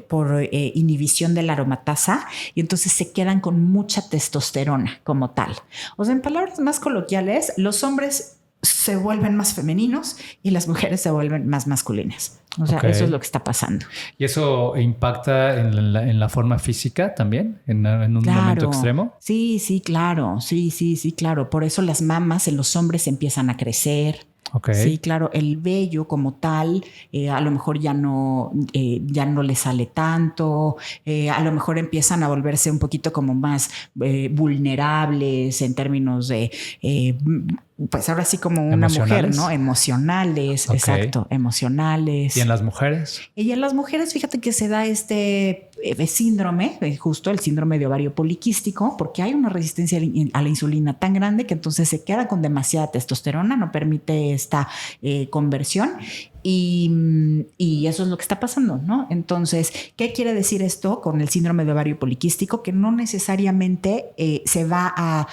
Speaker 2: inhibición de la aromatasa y entonces se quedan con mucha testosterona como tal. O sea, en palabras más coloquiales, los hombres se vuelven más femeninos y las mujeres se vuelven más masculinas. O sea, eso es lo que está pasando.
Speaker 1: ¿Y eso impacta en la forma física también? ¿En un momento extremo?
Speaker 2: Sí, claro. Sí, claro. Por eso las mamas en los hombres empiezan a crecer.
Speaker 1: Okay.
Speaker 2: Sí, claro, el vello como tal, a lo mejor ya no le sale tanto, a lo mejor empiezan a volverse un poquito como más vulnerables en términos de, pues ahora sí como una mujer, ¿no? Emocionales, exacto, emocionales.
Speaker 1: ¿Y en las mujeres?
Speaker 2: Y en las mujeres, fíjate que se da este síndrome, justo el síndrome de ovario poliquístico, porque hay una resistencia a la insulina tan grande que entonces se queda con demasiada testosterona, no permite esta conversión y eso es lo que está pasando, ¿no? Entonces, ¿qué quiere decir esto con el síndrome de ovario poliquístico? Que no necesariamente se va a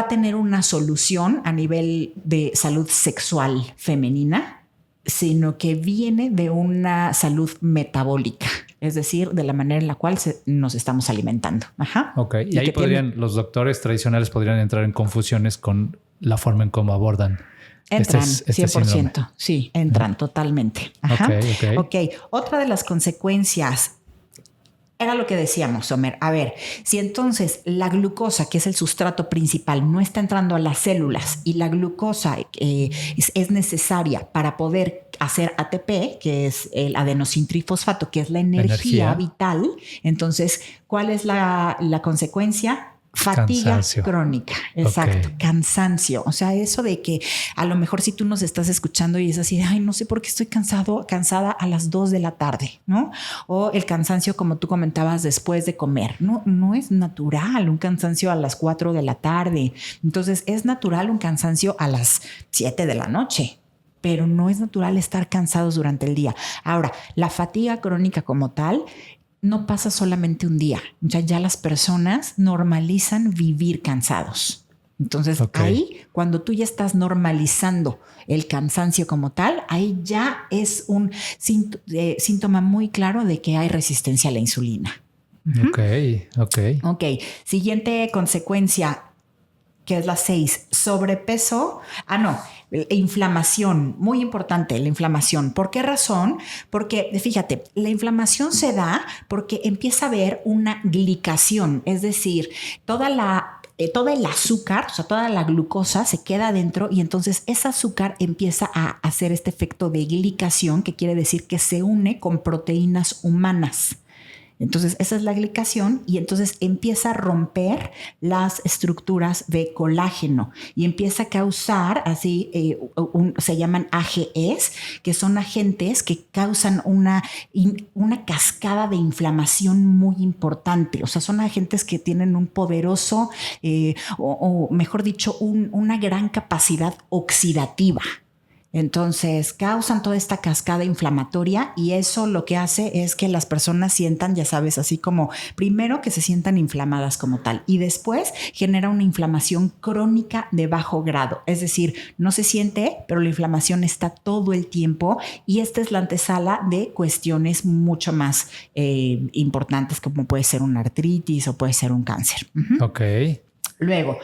Speaker 2: tener una solución a nivel de salud sexual femenina, sino que viene de una salud metabólica, es decir, de la manera en la cual nos estamos alimentando. Ajá.
Speaker 1: Ok, y ahí los doctores tradicionales podrían entrar en confusiones con la forma en cómo abordan.
Speaker 2: Entran, 100%. Síndrome. Sí, entran totalmente. Ajá. Ok, otra de las consecuencias era lo que decíamos, Somer. A ver, si entonces la glucosa, que es el sustrato principal, no está entrando a las células y la glucosa es necesaria para poder hacer ATP, que es el adenosintrifosfato, que es la energía vital, entonces, ¿cuál es la consecuencia? Fatiga crónica, exacto, cansancio. O sea, eso de que a lo mejor si tú nos estás escuchando y es así, ay, no sé por qué estoy cansada a las 2 de la tarde, ¿no? O el cansancio, como tú comentabas, después de comer. No es natural un cansancio a las 4 de la tarde. Entonces, es natural un cansancio a las 7 de la noche. Pero no es natural estar cansados durante el día. Ahora, la fatiga crónica como tal no pasa solamente un día. O sea, ya las personas normalizan vivir cansados. Entonces, ahí, cuando tú ya estás normalizando el cansancio como tal, ahí ya es un síntoma muy claro de que hay resistencia a la insulina. Ok. Siguiente consecuencia, que es la 6, sobrepeso. Inflamación, muy importante la inflamación. ¿Por qué razón? Porque fíjate, la inflamación se da porque empieza a haber una glicación, es decir, todo el azúcar, o sea, toda la glucosa se queda adentro y entonces ese azúcar empieza a hacer este efecto de glicación, que quiere decir que se une con proteínas humanas. Entonces, esa es la glicación y entonces empieza a romper las estructuras de colágeno y empieza a causar así, se llaman AGEs, que son agentes que causan una cascada de inflamación muy importante. O sea, son agentes que tienen un poderoso, o mejor dicho, una gran capacidad oxidativa. Entonces causan toda esta cascada inflamatoria y eso lo que hace es que las personas sientan, ya sabes, así como primero que se sientan inflamadas como tal y después genera una inflamación crónica de bajo grado. Es decir, no se siente, pero la inflamación está todo el tiempo y esta es la antesala de cuestiones mucho más importantes como puede ser una artritis o puede ser un cáncer.
Speaker 1: Ok.
Speaker 2: Luego,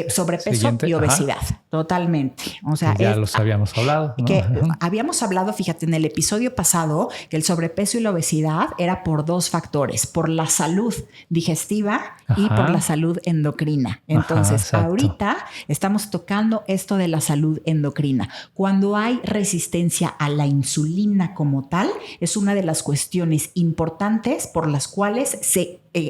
Speaker 2: sobrepeso y obesidad. Ajá. Totalmente. O sea,
Speaker 1: ya los habíamos hablado, ¿no?
Speaker 2: Que habíamos hablado, fíjate, en el episodio pasado, que el sobrepeso y la obesidad era por 2 factores, por la salud digestiva y por la salud endocrina. Entonces, ahorita estamos tocando esto de la salud endocrina. Cuando hay resistencia a la insulina como tal, es una de las cuestiones importantes por las cuales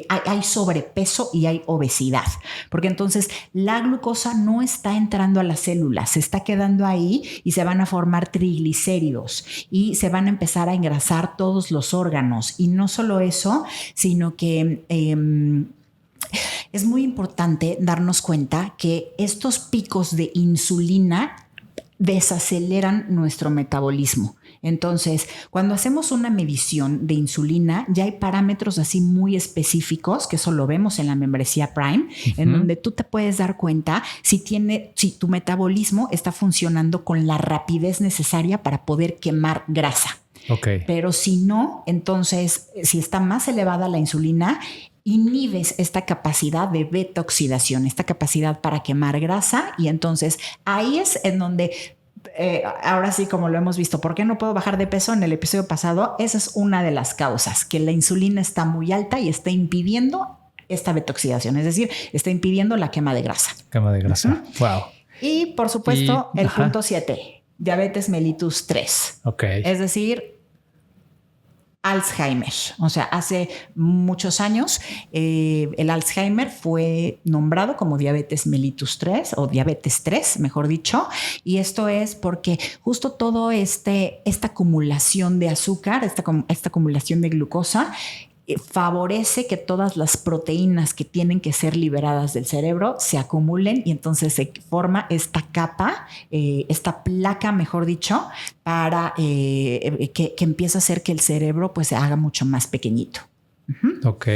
Speaker 2: hay sobrepeso y hay obesidad, porque entonces la glucosa no está entrando a las células, se está quedando ahí y se van a formar triglicéridos y se van a empezar a engrasar todos los órganos. Y no solo eso, sino que es muy importante darnos cuenta que estos picos de insulina desaceleran nuestro metabolismo. Entonces, cuando hacemos una medición de insulina, ya hay parámetros así muy específicos, que eso lo vemos en la membresía Prime, en donde tú te puedes dar cuenta si tu metabolismo está funcionando con la rapidez necesaria para poder quemar grasa.
Speaker 1: Okay.
Speaker 2: Pero si no, entonces, si está más elevada la insulina, inhibes esta capacidad de beta oxidación, esta capacidad para quemar grasa, y entonces ahí es en donde ahora sí, como lo hemos visto, ¿por qué no puedo bajar de peso? En el episodio pasado, esa es una de las causas, que la insulina está muy alta y está impidiendo esta beta-oxidación, es decir, está impidiendo la quema de grasa.
Speaker 1: Quema de grasa. Wow.
Speaker 2: Y por supuesto, el punto 7, diabetes mellitus 3.
Speaker 1: Ok.
Speaker 2: Es decir, Alzheimer. O sea, hace muchos años el Alzheimer fue nombrado como diabetes mellitus 3 o diabetes 3, mejor dicho. Y esto es porque justo todo esta acumulación de azúcar, esta acumulación de glucosa, favorece que todas las proteínas que tienen que ser liberadas del cerebro se acumulen, y entonces se forma esta capa, esta placa, mejor dicho, para que empiece a hacer que el cerebro pues se haga mucho más pequeñito.
Speaker 1: Ok.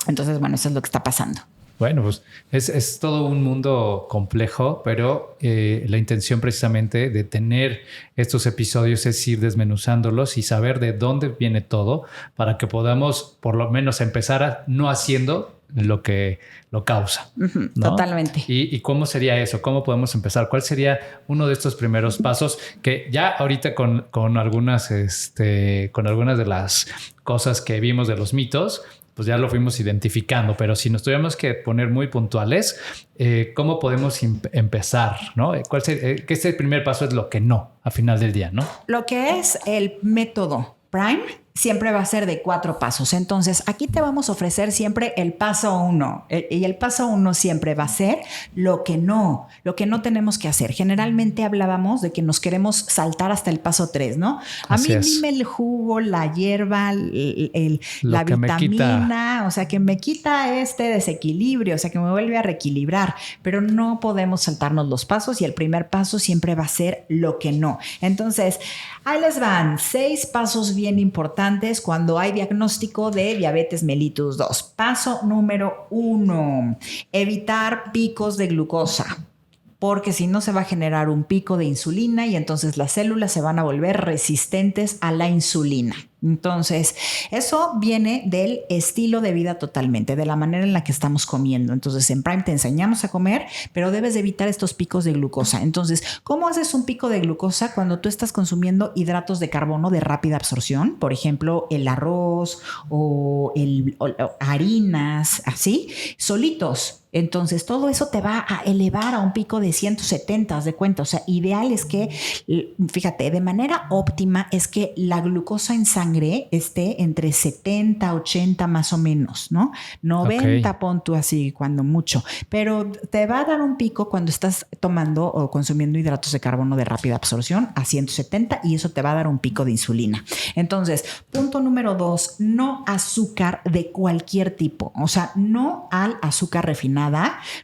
Speaker 2: Entonces, bueno, eso es lo que está pasando.
Speaker 1: Bueno, pues es todo un mundo complejo, pero la intención precisamente de tener estos episodios es ir desmenuzándolos y saber de dónde viene todo para que podamos por lo menos empezar no haciendo lo que lo causa. ¿No?
Speaker 2: Totalmente.
Speaker 1: ¿Y cómo sería eso? ¿Cómo podemos empezar? ¿Cuál sería uno de estos primeros pasos que ya ahorita con algunas de las cosas que vimos de los mitos, pues ya lo fuimos identificando, pero si nos tuviéramos que poner muy puntuales, ¿cómo podemos empezar? ¿No? Que este primer paso es lo que no, a final del día, ¿no?
Speaker 2: Lo que es el método Prime siempre va a ser de 4 pasos. Entonces, aquí te vamos a ofrecer siempre el paso 1. Y el paso 1 siempre va a ser lo que no tenemos que hacer. Generalmente hablábamos de que nos queremos saltar hasta el paso 3, ¿no? A mí dime el jugo, la hierba, la vitamina, o sea, que me quita este desequilibrio, o sea, que me vuelve a reequilibrar. Pero no podemos saltarnos los pasos, y el primer paso siempre va a ser lo que no. Entonces, ahí les van 6 pasos bien importantes cuando hay diagnóstico de diabetes mellitus 2. Paso número 1, evitar picos de glucosa, porque si no se va a generar un pico de insulina y entonces las células se van a volver resistentes a la insulina. Entonces, eso viene del estilo de vida totalmente, de la manera en la que estamos comiendo. Entonces, en Prime te enseñamos a comer, pero debes de evitar estos picos de glucosa. Entonces, ¿cómo haces un pico de glucosa? Cuando tú estás consumiendo hidratos de carbono de rápida absorción, por ejemplo, el arroz o harinas, así, solitos. Entonces, todo eso te va a elevar a un pico de 170, haz de cuenta. O sea, ideal es que, fíjate, de manera óptima es que la glucosa en sangre esté entre 70, 80 más o menos, ¿no? 90 pon tú así cuando mucho. Pero te va a dar un pico cuando estás tomando o consumiendo hidratos de carbono de rápida absorción a 170, y eso te va a dar un pico de insulina. Entonces, punto número 2, no azúcar de cualquier tipo. O sea, no al azúcar refinado,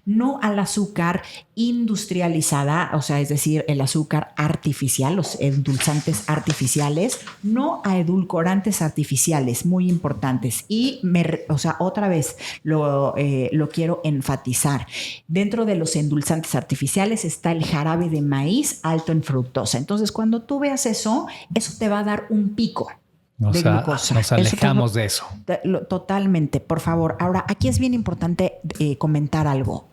Speaker 2: no al azúcar industrializada, o sea, es decir, el azúcar artificial, los endulzantes artificiales, no a edulcorantes artificiales, muy importantes. Y, otra vez lo quiero enfatizar. Dentro de los endulzantes artificiales está el jarabe de maíz alto en fructosa. Entonces, cuando tú veas eso te va a dar un pico de glucosa.
Speaker 1: Nos alejamos de eso.
Speaker 2: Totalmente, por favor. Ahora, aquí es bien importante comentar algo.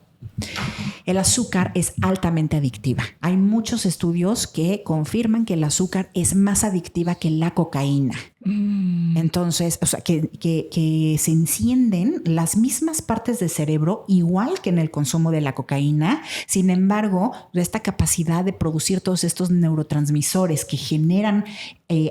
Speaker 2: El azúcar es altamente adictiva. Hay muchos estudios que confirman que el azúcar es más adictiva que la cocaína. Entonces, o sea, que se encienden las mismas partes del cerebro igual que en el consumo de la cocaína. Sin embargo, esta capacidad de producir todos estos neurotransmisores que generan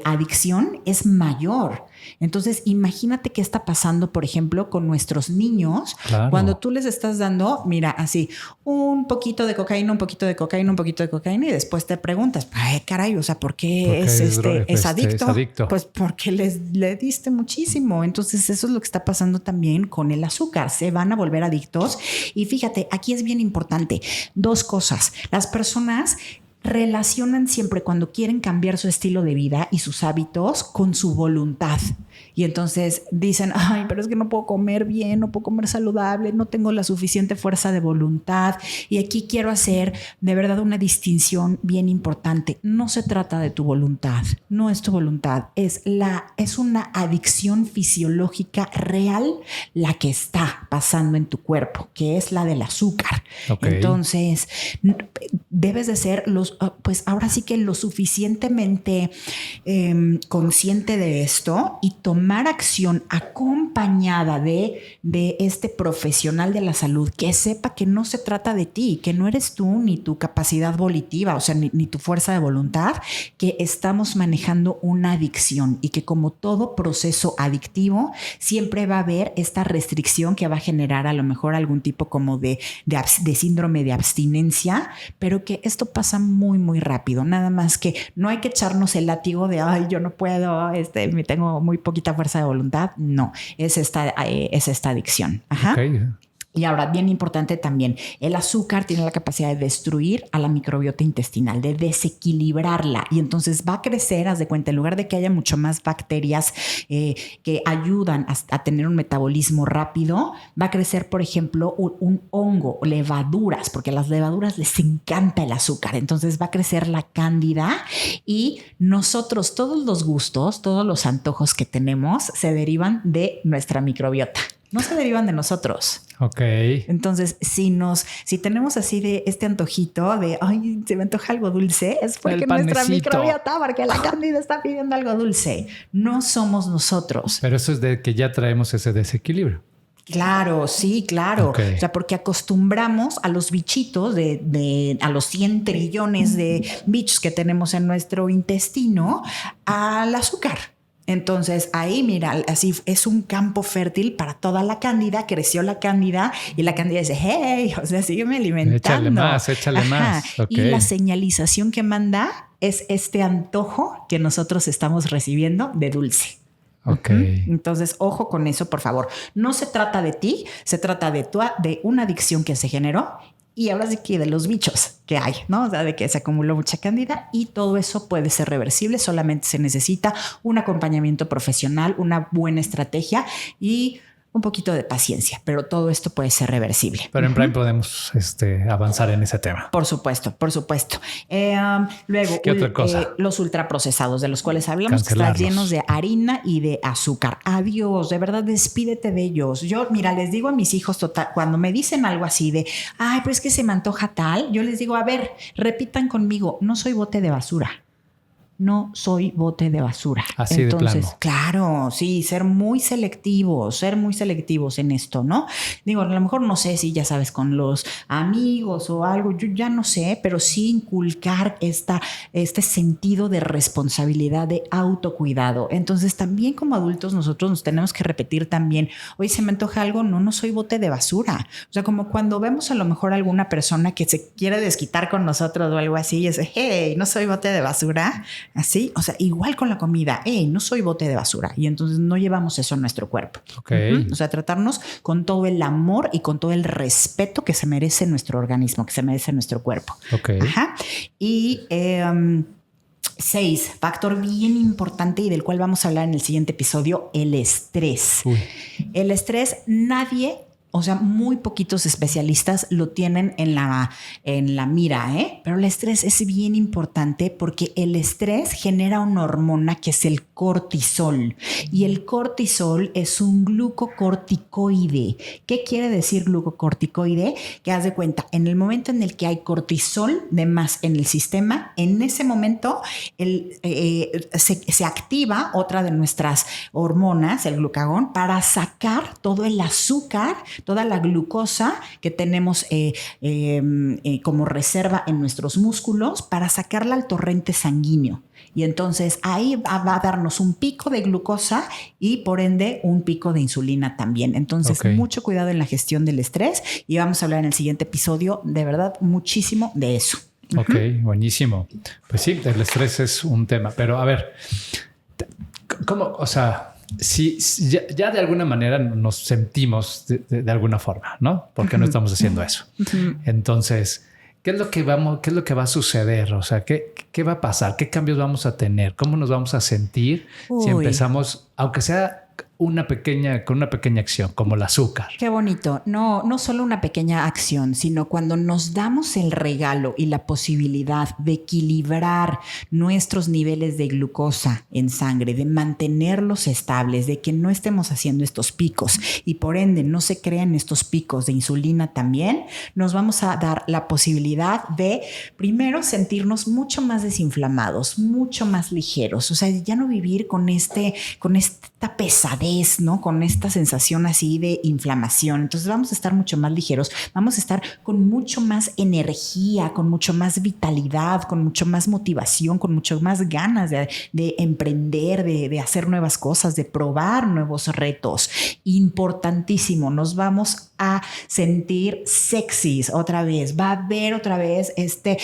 Speaker 2: adicción es mayor. Entonces, imagínate qué está pasando, por ejemplo, con nuestros niños. Claro. Cuando tú les estás dando, mira, así, un poquito de cocaína, un poquito de cocaína, un poquito de cocaína, y después te preguntas, ay, caray, o sea, ¿por qué es adicto? Pues porque le diste muchísimo. Entonces, eso es lo que está pasando también con el azúcar. Se van a volver adictos. Y fíjate, aquí es bien importante 2 cosas. Las personas relacionan siempre cuando quieren cambiar su estilo de vida y sus hábitos con su voluntad. Y entonces dicen, ay, pero es que no puedo comer bien, no puedo comer saludable, no tengo la suficiente fuerza de voluntad. Y aquí quiero hacer de verdad una distinción bien importante. No se trata de tu voluntad, no es tu voluntad, es una adicción fisiológica real la que está pasando en tu cuerpo, que es la del azúcar. Okay. Entonces, debes de ser pues ahora sí que lo suficientemente consciente de esto y tomar acción acompañada de este profesional de la salud que sepa que no se trata de ti, que no eres tú ni tu capacidad volitiva, o sea, ni tu fuerza de voluntad, que estamos manejando una adicción y que como todo proceso adictivo siempre va a haber esta restricción que va a generar a lo mejor algún tipo como de síndrome de abstinencia, pero que esto pasa muy, muy rápido. Nada más que no hay que echarnos el látigo de, ay, yo no puedo, me tengo muy poquita fuerza de voluntad. No, es esta adicción. Ajá. Okay. Y ahora, bien importante también, el azúcar tiene la capacidad de destruir a la microbiota intestinal, de desequilibrarla. Y entonces va a crecer, haz de cuenta, en lugar de que haya mucho más bacterias que ayudan a tener un metabolismo rápido, va a crecer, por ejemplo, un hongo, levaduras, porque a las levaduras les encanta el azúcar. Entonces va a crecer la cándida y nosotros, todos los gustos, todos los antojos que tenemos se derivan de nuestra microbiota. No se derivan de nosotros.
Speaker 1: Ok.
Speaker 2: Entonces, si tenemos así de este antojito de, ay, se me antoja algo dulce, es porque nuestra microbiota, porque la cándida está pidiendo algo dulce. No somos nosotros.
Speaker 1: Pero eso es de que ya traemos ese desequilibrio.
Speaker 2: Claro, sí, claro. Okay. O sea, porque acostumbramos a los bichitos a los 100 trillones de bichos que tenemos en nuestro intestino al azúcar. Entonces ahí, mira, así es un campo fértil para toda la cándida. Creció la cándida y la cándida dice, hey, o sea, sígueme alimentando.
Speaker 1: Échale más. Okay.
Speaker 2: Y la señalización que manda es este antojo que nosotros estamos recibiendo de dulce.
Speaker 1: Ok.
Speaker 2: Entonces, ojo con eso, por favor. No se trata de ti, se trata de una adicción que se generó. Y ahora sí que de los bichos que hay, ¿no? O sea, de que se acumuló mucha cándida y todo eso puede ser reversible. Solamente se necesita un acompañamiento profesional, una buena estrategia y un poquito de paciencia, pero todo esto puede ser reversible.
Speaker 1: Pero en Prime podemos avanzar en ese tema.
Speaker 2: Por supuesto, por supuesto. Luego,
Speaker 1: ¿qué otra cosa?
Speaker 2: Los ultraprocesados de los cuales hablamos, que están llenos de harina y de azúcar. Adiós, de verdad, despídete de ellos. Yo, mira, les digo a mis hijos cuando me dicen algo así de, ay, pero es que se me antoja tal, yo les digo, a ver, repitan conmigo, no soy bote de basura. No soy bote de basura.
Speaker 1: Así entonces, de plano.
Speaker 2: Claro, sí, ser muy selectivos en esto, ¿no? Digo, a lo mejor no sé si ya sabes, con los amigos o algo, yo ya no sé, pero sí inculcar este sentido de responsabilidad, de autocuidado. Entonces, también como adultos nosotros nos tenemos que repetir también, oye, se me antoja algo, no soy bote de basura. O sea, como cuando vemos a lo mejor alguna persona que se quiere desquitar con nosotros o algo así, y es, hey, no soy bote de basura. Así, o sea, igual con la comida, no soy bote de basura y entonces no llevamos eso en nuestro cuerpo.
Speaker 1: Okay.
Speaker 2: O sea, tratarnos con todo el amor y con todo el respeto que se merece nuestro organismo, que se merece nuestro cuerpo.
Speaker 1: Okay.
Speaker 2: Ajá. Y 6, factor bien importante y del cual vamos a hablar en el siguiente episodio, el estrés.
Speaker 1: Uy.
Speaker 2: El estrés, o sea, muy poquitos especialistas lo tienen en la mira, pero el estrés es bien importante porque el estrés genera una hormona que es el cortisol y el cortisol es un glucocorticoide. ¿Qué quiere decir glucocorticoide? Que haz de cuenta, en el momento en el que hay cortisol de más en el sistema, en ese momento se activa otra de nuestras hormonas, el glucagón, para sacar todo el azúcar, toda la glucosa que tenemos como reserva en nuestros músculos para sacarla al torrente sanguíneo. Y entonces ahí va a darnos un pico de glucosa y por ende un pico de insulina también. Entonces mucho cuidado en la gestión del estrés y vamos a hablar en el siguiente episodio de verdad muchísimo de eso.
Speaker 1: Ok, buenísimo. Pues sí, el estrés es un tema, pero a ver, ¿cómo? O sea, si ya de alguna manera nos sentimos de alguna forma, ¿no? Porque no estamos haciendo eso. Entonces, ¿Qué es lo que va a suceder? O sea, ¿qué va a pasar? ¿Qué cambios vamos a tener? ¿Cómo nos vamos a sentir si empezamos, aunque sea con una pequeña acción, como el azúcar?
Speaker 2: Qué bonito. No solo una pequeña acción, sino cuando nos damos el regalo y la posibilidad de equilibrar nuestros niveles de glucosa en sangre, de mantenerlos estables, de que no estemos haciendo estos picos y por ende no se crean estos picos de insulina también, nos vamos a dar la posibilidad de primero sentirnos mucho más desinflamados, mucho más ligeros. O sea, ya no vivir con esta pesadez, ¿no? Con esta sensación así de inflamación. Entonces vamos a estar mucho más ligeros, vamos a estar con mucho más energía, con mucho más vitalidad, con mucho más motivación, con mucho más ganas de emprender, de hacer nuevas cosas, de probar nuevos retos. Importantísimo, nos vamos a sentir sexys otra vez, va a haber otra vez este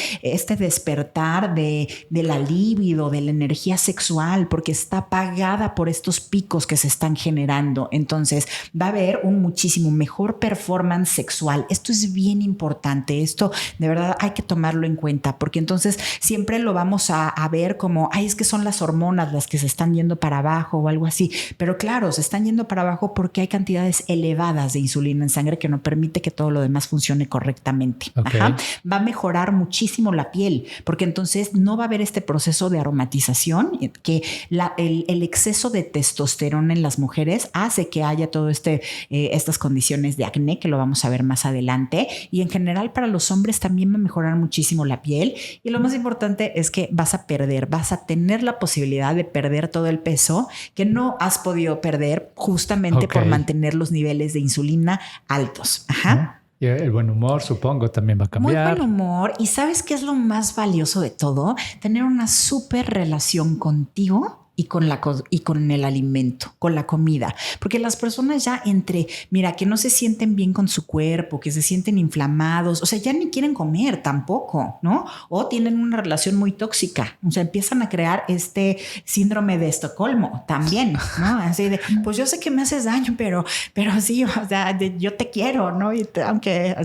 Speaker 2: despertar de la libido, de la energía sexual, porque está apagada por estos picos que se están generando. Entonces va a haber un muchísimo mejor performance sexual. Esto es bien importante, esto de verdad hay que tomarlo en cuenta, porque entonces siempre lo vamos a ver como, es que son las hormonas las que se están yendo para abajo o algo así, pero claro, se están yendo para abajo porque hay cantidades elevadas de insulina en sangre que no permite que todo lo demás funcione correctamente.
Speaker 1: Okay.
Speaker 2: Va a mejorar muchísimo la piel, porque entonces no va a haber este proceso de aromatización, que el exceso de testosterona en las mujeres hace que haya todo estas condiciones de acné, que lo vamos a ver más adelante, y en general para los hombres también va a mejorar muchísimo la piel, y lo más importante es que vas a tener la posibilidad de perder todo el peso que no has podido perder justamente por mantener los niveles de insulina altos. Ajá.
Speaker 1: Y el buen humor, supongo, también va a cambiar.
Speaker 2: Muy buen humor. ¿Y sabes qué es lo más valioso de todo? Tener una súper relación contigo y con el alimento, con la comida. Porque las personas ya que no se sienten bien con su cuerpo, que se sienten inflamados, o sea, ya ni quieren comer tampoco, ¿no? O tienen una relación muy tóxica, o sea, empiezan a crear este síndrome de Estocolmo también, ¿no? Así de, pues yo sé que me haces daño, pero sí, o sea, yo te quiero, ¿no? Y aunque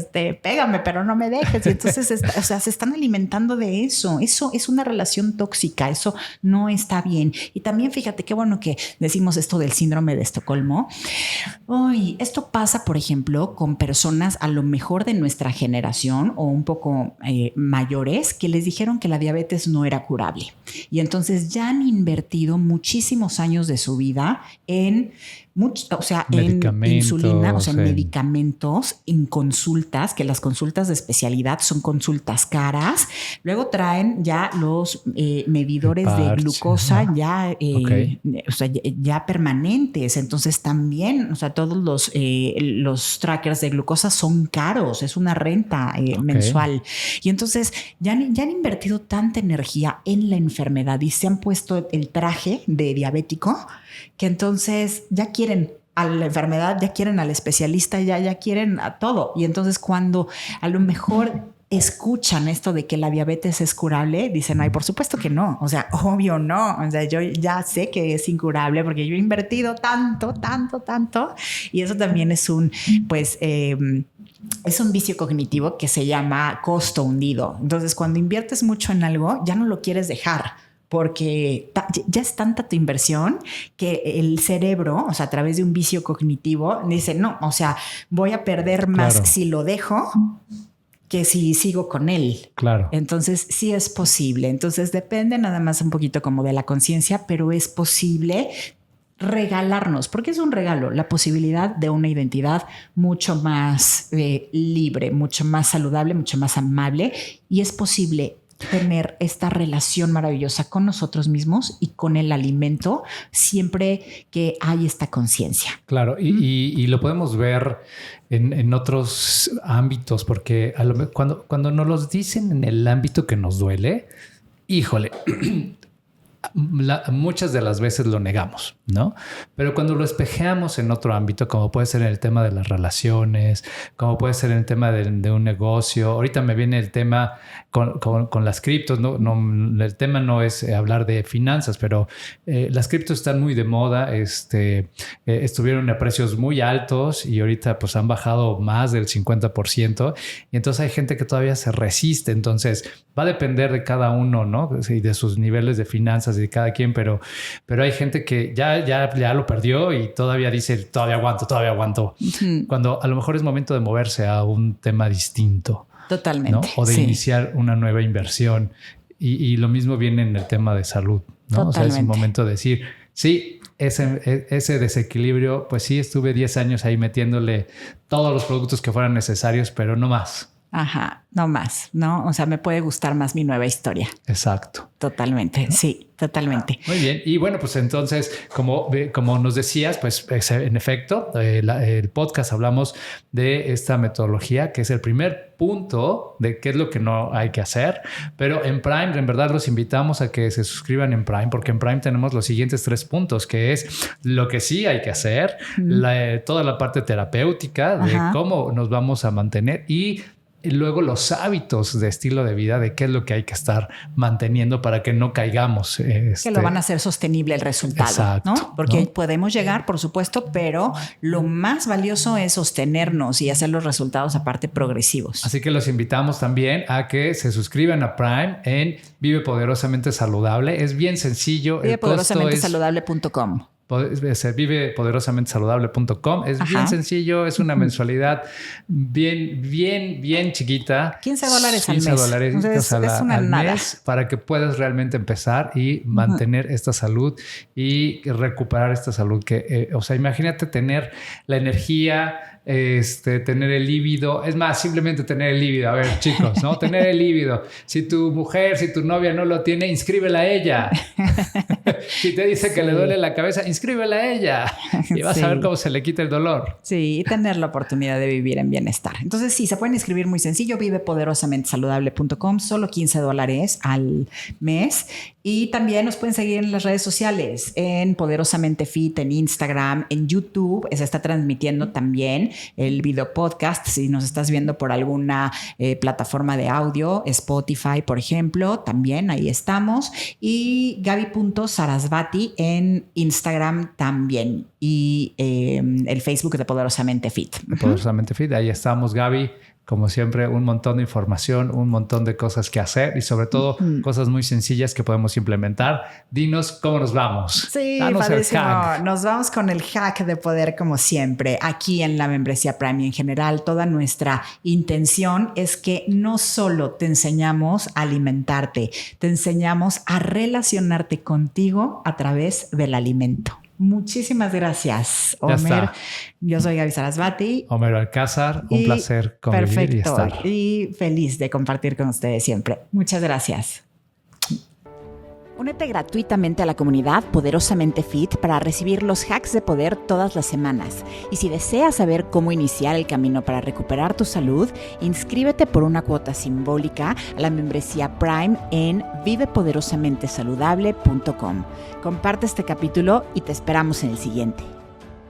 Speaker 2: pégame, pero no me dejes. Y entonces, se están alimentando de eso. Eso es una relación tóxica, eso no está bien. Y también fíjate qué bueno que decimos esto del síndrome de Estocolmo. Esto pasa, por ejemplo, con personas a lo mejor de nuestra generación o un poco mayores que les dijeron que la diabetes no era curable. Y entonces ya han invertido muchísimos años de su vida en insulina, en medicamentos, en consultas, que las consultas de especialidad son consultas caras. Luego traen ya los medidores de glucosa ya permanentes. Entonces también, todos los trackers de glucosa son caros. Es una renta mensual. Y entonces ya han invertido tanta energía en la enfermedad y se han puesto el traje de diabético que entonces ya quieren a la enfermedad, ya quieren al especialista, ya quieren a todo. Y entonces cuando a lo mejor escuchan esto de que la diabetes es curable, dicen, por supuesto que no. O sea, obvio no. O sea, yo ya sé que es incurable porque yo he invertido tanto. Y eso también es es un vicio cognitivo que se llama costo hundido. Entonces, cuando inviertes mucho en algo, ya no lo quieres dejar, porque ya es tanta tu inversión que el cerebro, a través de un vicio cognitivo, dice, no, voy a perder más si lo dejo que si sigo con él.
Speaker 1: Claro.
Speaker 2: Entonces sí es posible. Entonces depende nada más un poquito como de la conciencia, pero es posible regalarnos, porque es un regalo, la posibilidad de una identidad mucho más libre, mucho más saludable, mucho más amable, y es posible tener esta relación maravillosa con nosotros mismos y con el alimento siempre que hay esta conciencia.
Speaker 1: Claro, y lo podemos ver en otros ámbitos, porque cuando nos los dicen en el ámbito que nos duele, híjole, muchas de las veces lo negamos, ¿no? Pero cuando lo espejeamos en otro ámbito, como puede ser en el tema de las relaciones, como puede ser en el tema de un negocio. Ahorita me viene el tema con las criptos, ¿no? El tema no es hablar de finanzas, pero las criptos están muy de moda, estuvieron a precios muy altos y ahorita pues han bajado más del 50%, y entonces hay gente que todavía se resiste. Entonces va a depender de cada uno, ¿no? Y de sus niveles de finanzas y de cada quien, pero hay gente que ya lo perdió y todavía dice, todavía aguanto. Uh-huh. Cuando a lo mejor es momento de moverse a un tema distinto.
Speaker 2: Totalmente.
Speaker 1: ¿No? O de iniciar una nueva inversión. Y lo mismo viene en el tema de salud, ¿no? Totalmente. O sea, es un momento de decir, sí, ese desequilibrio, pues sí, estuve 10 años ahí metiéndole todos los productos que fueran necesarios, pero no más.
Speaker 2: Ajá, no más, ¿no? O sea, me puede gustar más mi nueva historia.
Speaker 1: Exacto.
Speaker 2: Totalmente, sí, totalmente.
Speaker 1: Muy bien. Y bueno, pues entonces, como nos decías, pues en efecto, el podcast hablamos de esta metodología, que es el primer punto de qué es lo que no hay que hacer. Pero en Prime, en verdad, los invitamos a que se suscriban en Prime, porque en Prime tenemos los siguientes 3 puntos, que es lo que sí hay que hacer, toda la parte terapéutica de cómo nos vamos a mantener y luego los hábitos de estilo de vida, de qué es lo que hay que estar manteniendo para que no caigamos.
Speaker 2: Que lo van a hacer sostenible el resultado. Exacto, ¿no? Porque ¿no? Podemos llegar, por supuesto, pero lo más valioso es sostenernos y hacer los resultados aparte progresivos.
Speaker 1: Así que los invitamos también a que se suscriban a Prime en Vive Poderosamente Saludable. Es bien sencillo.
Speaker 2: Vivepoderosamentesaludable.com.
Speaker 1: Vivepoderosamentesaludable.com. Es bien sencillo, es una mensualidad bien chiquita.
Speaker 2: $15 al mes.
Speaker 1: Entonces, al mes para que puedas realmente empezar y mantener esta salud y recuperar esta salud. Que, o sea, imagínate tener la energía, tener el líbido. Es más, simplemente tener el líbido. A ver, chicos, ¿no? Tener el líbido. Si tu mujer, si tu novia no lo tiene, inscríbela a ella. Si te dice que le duele la cabeza, inscríbela a ella y vas a ver cómo se le quita el dolor.
Speaker 2: Sí, y tener la oportunidad de vivir en bienestar. Entonces, sí, se pueden inscribir muy sencillo. Vivepoderosamentesaludable.com, solo $15 al mes. Y también nos pueden seguir en las redes sociales, en Poderosamente Fit, en Instagram, en YouTube. Se está transmitiendo también el video podcast. Si nos estás viendo por alguna plataforma de audio, Spotify, por ejemplo, también ahí estamos. Y Gaby.Sarasvati en Instagram también. Y el Facebook de Poderosamente Fit.
Speaker 1: Poderosamente Fit, ahí estamos, Gaby. Como siempre, un montón de información, un montón de cosas que hacer y sobre todo cosas muy sencillas que podemos implementar. Dinos cómo nos vamos.
Speaker 2: Sí, padrísimo. Nos vamos con el hack de poder como siempre. Aquí en la membresía Prime y en general, toda nuestra intención es que no solo te enseñamos a alimentarte, te enseñamos a relacionarte contigo a través del alimento. Muchísimas gracias, Homer. Yo soy Gaby Sarasvati.
Speaker 1: Homero Alcázar, un placer convivir y estar.
Speaker 2: Y feliz de compartir con ustedes siempre. Muchas gracias. Únete gratuitamente a la comunidad Poderosamente Fit para recibir los hacks de poder todas las semanas. Y si deseas saber cómo iniciar el camino para recuperar tu salud, inscríbete por una cuota simbólica a la membresía Prime en vivepoderosamentesaludable.com. Comparte este capítulo y te esperamos en el siguiente.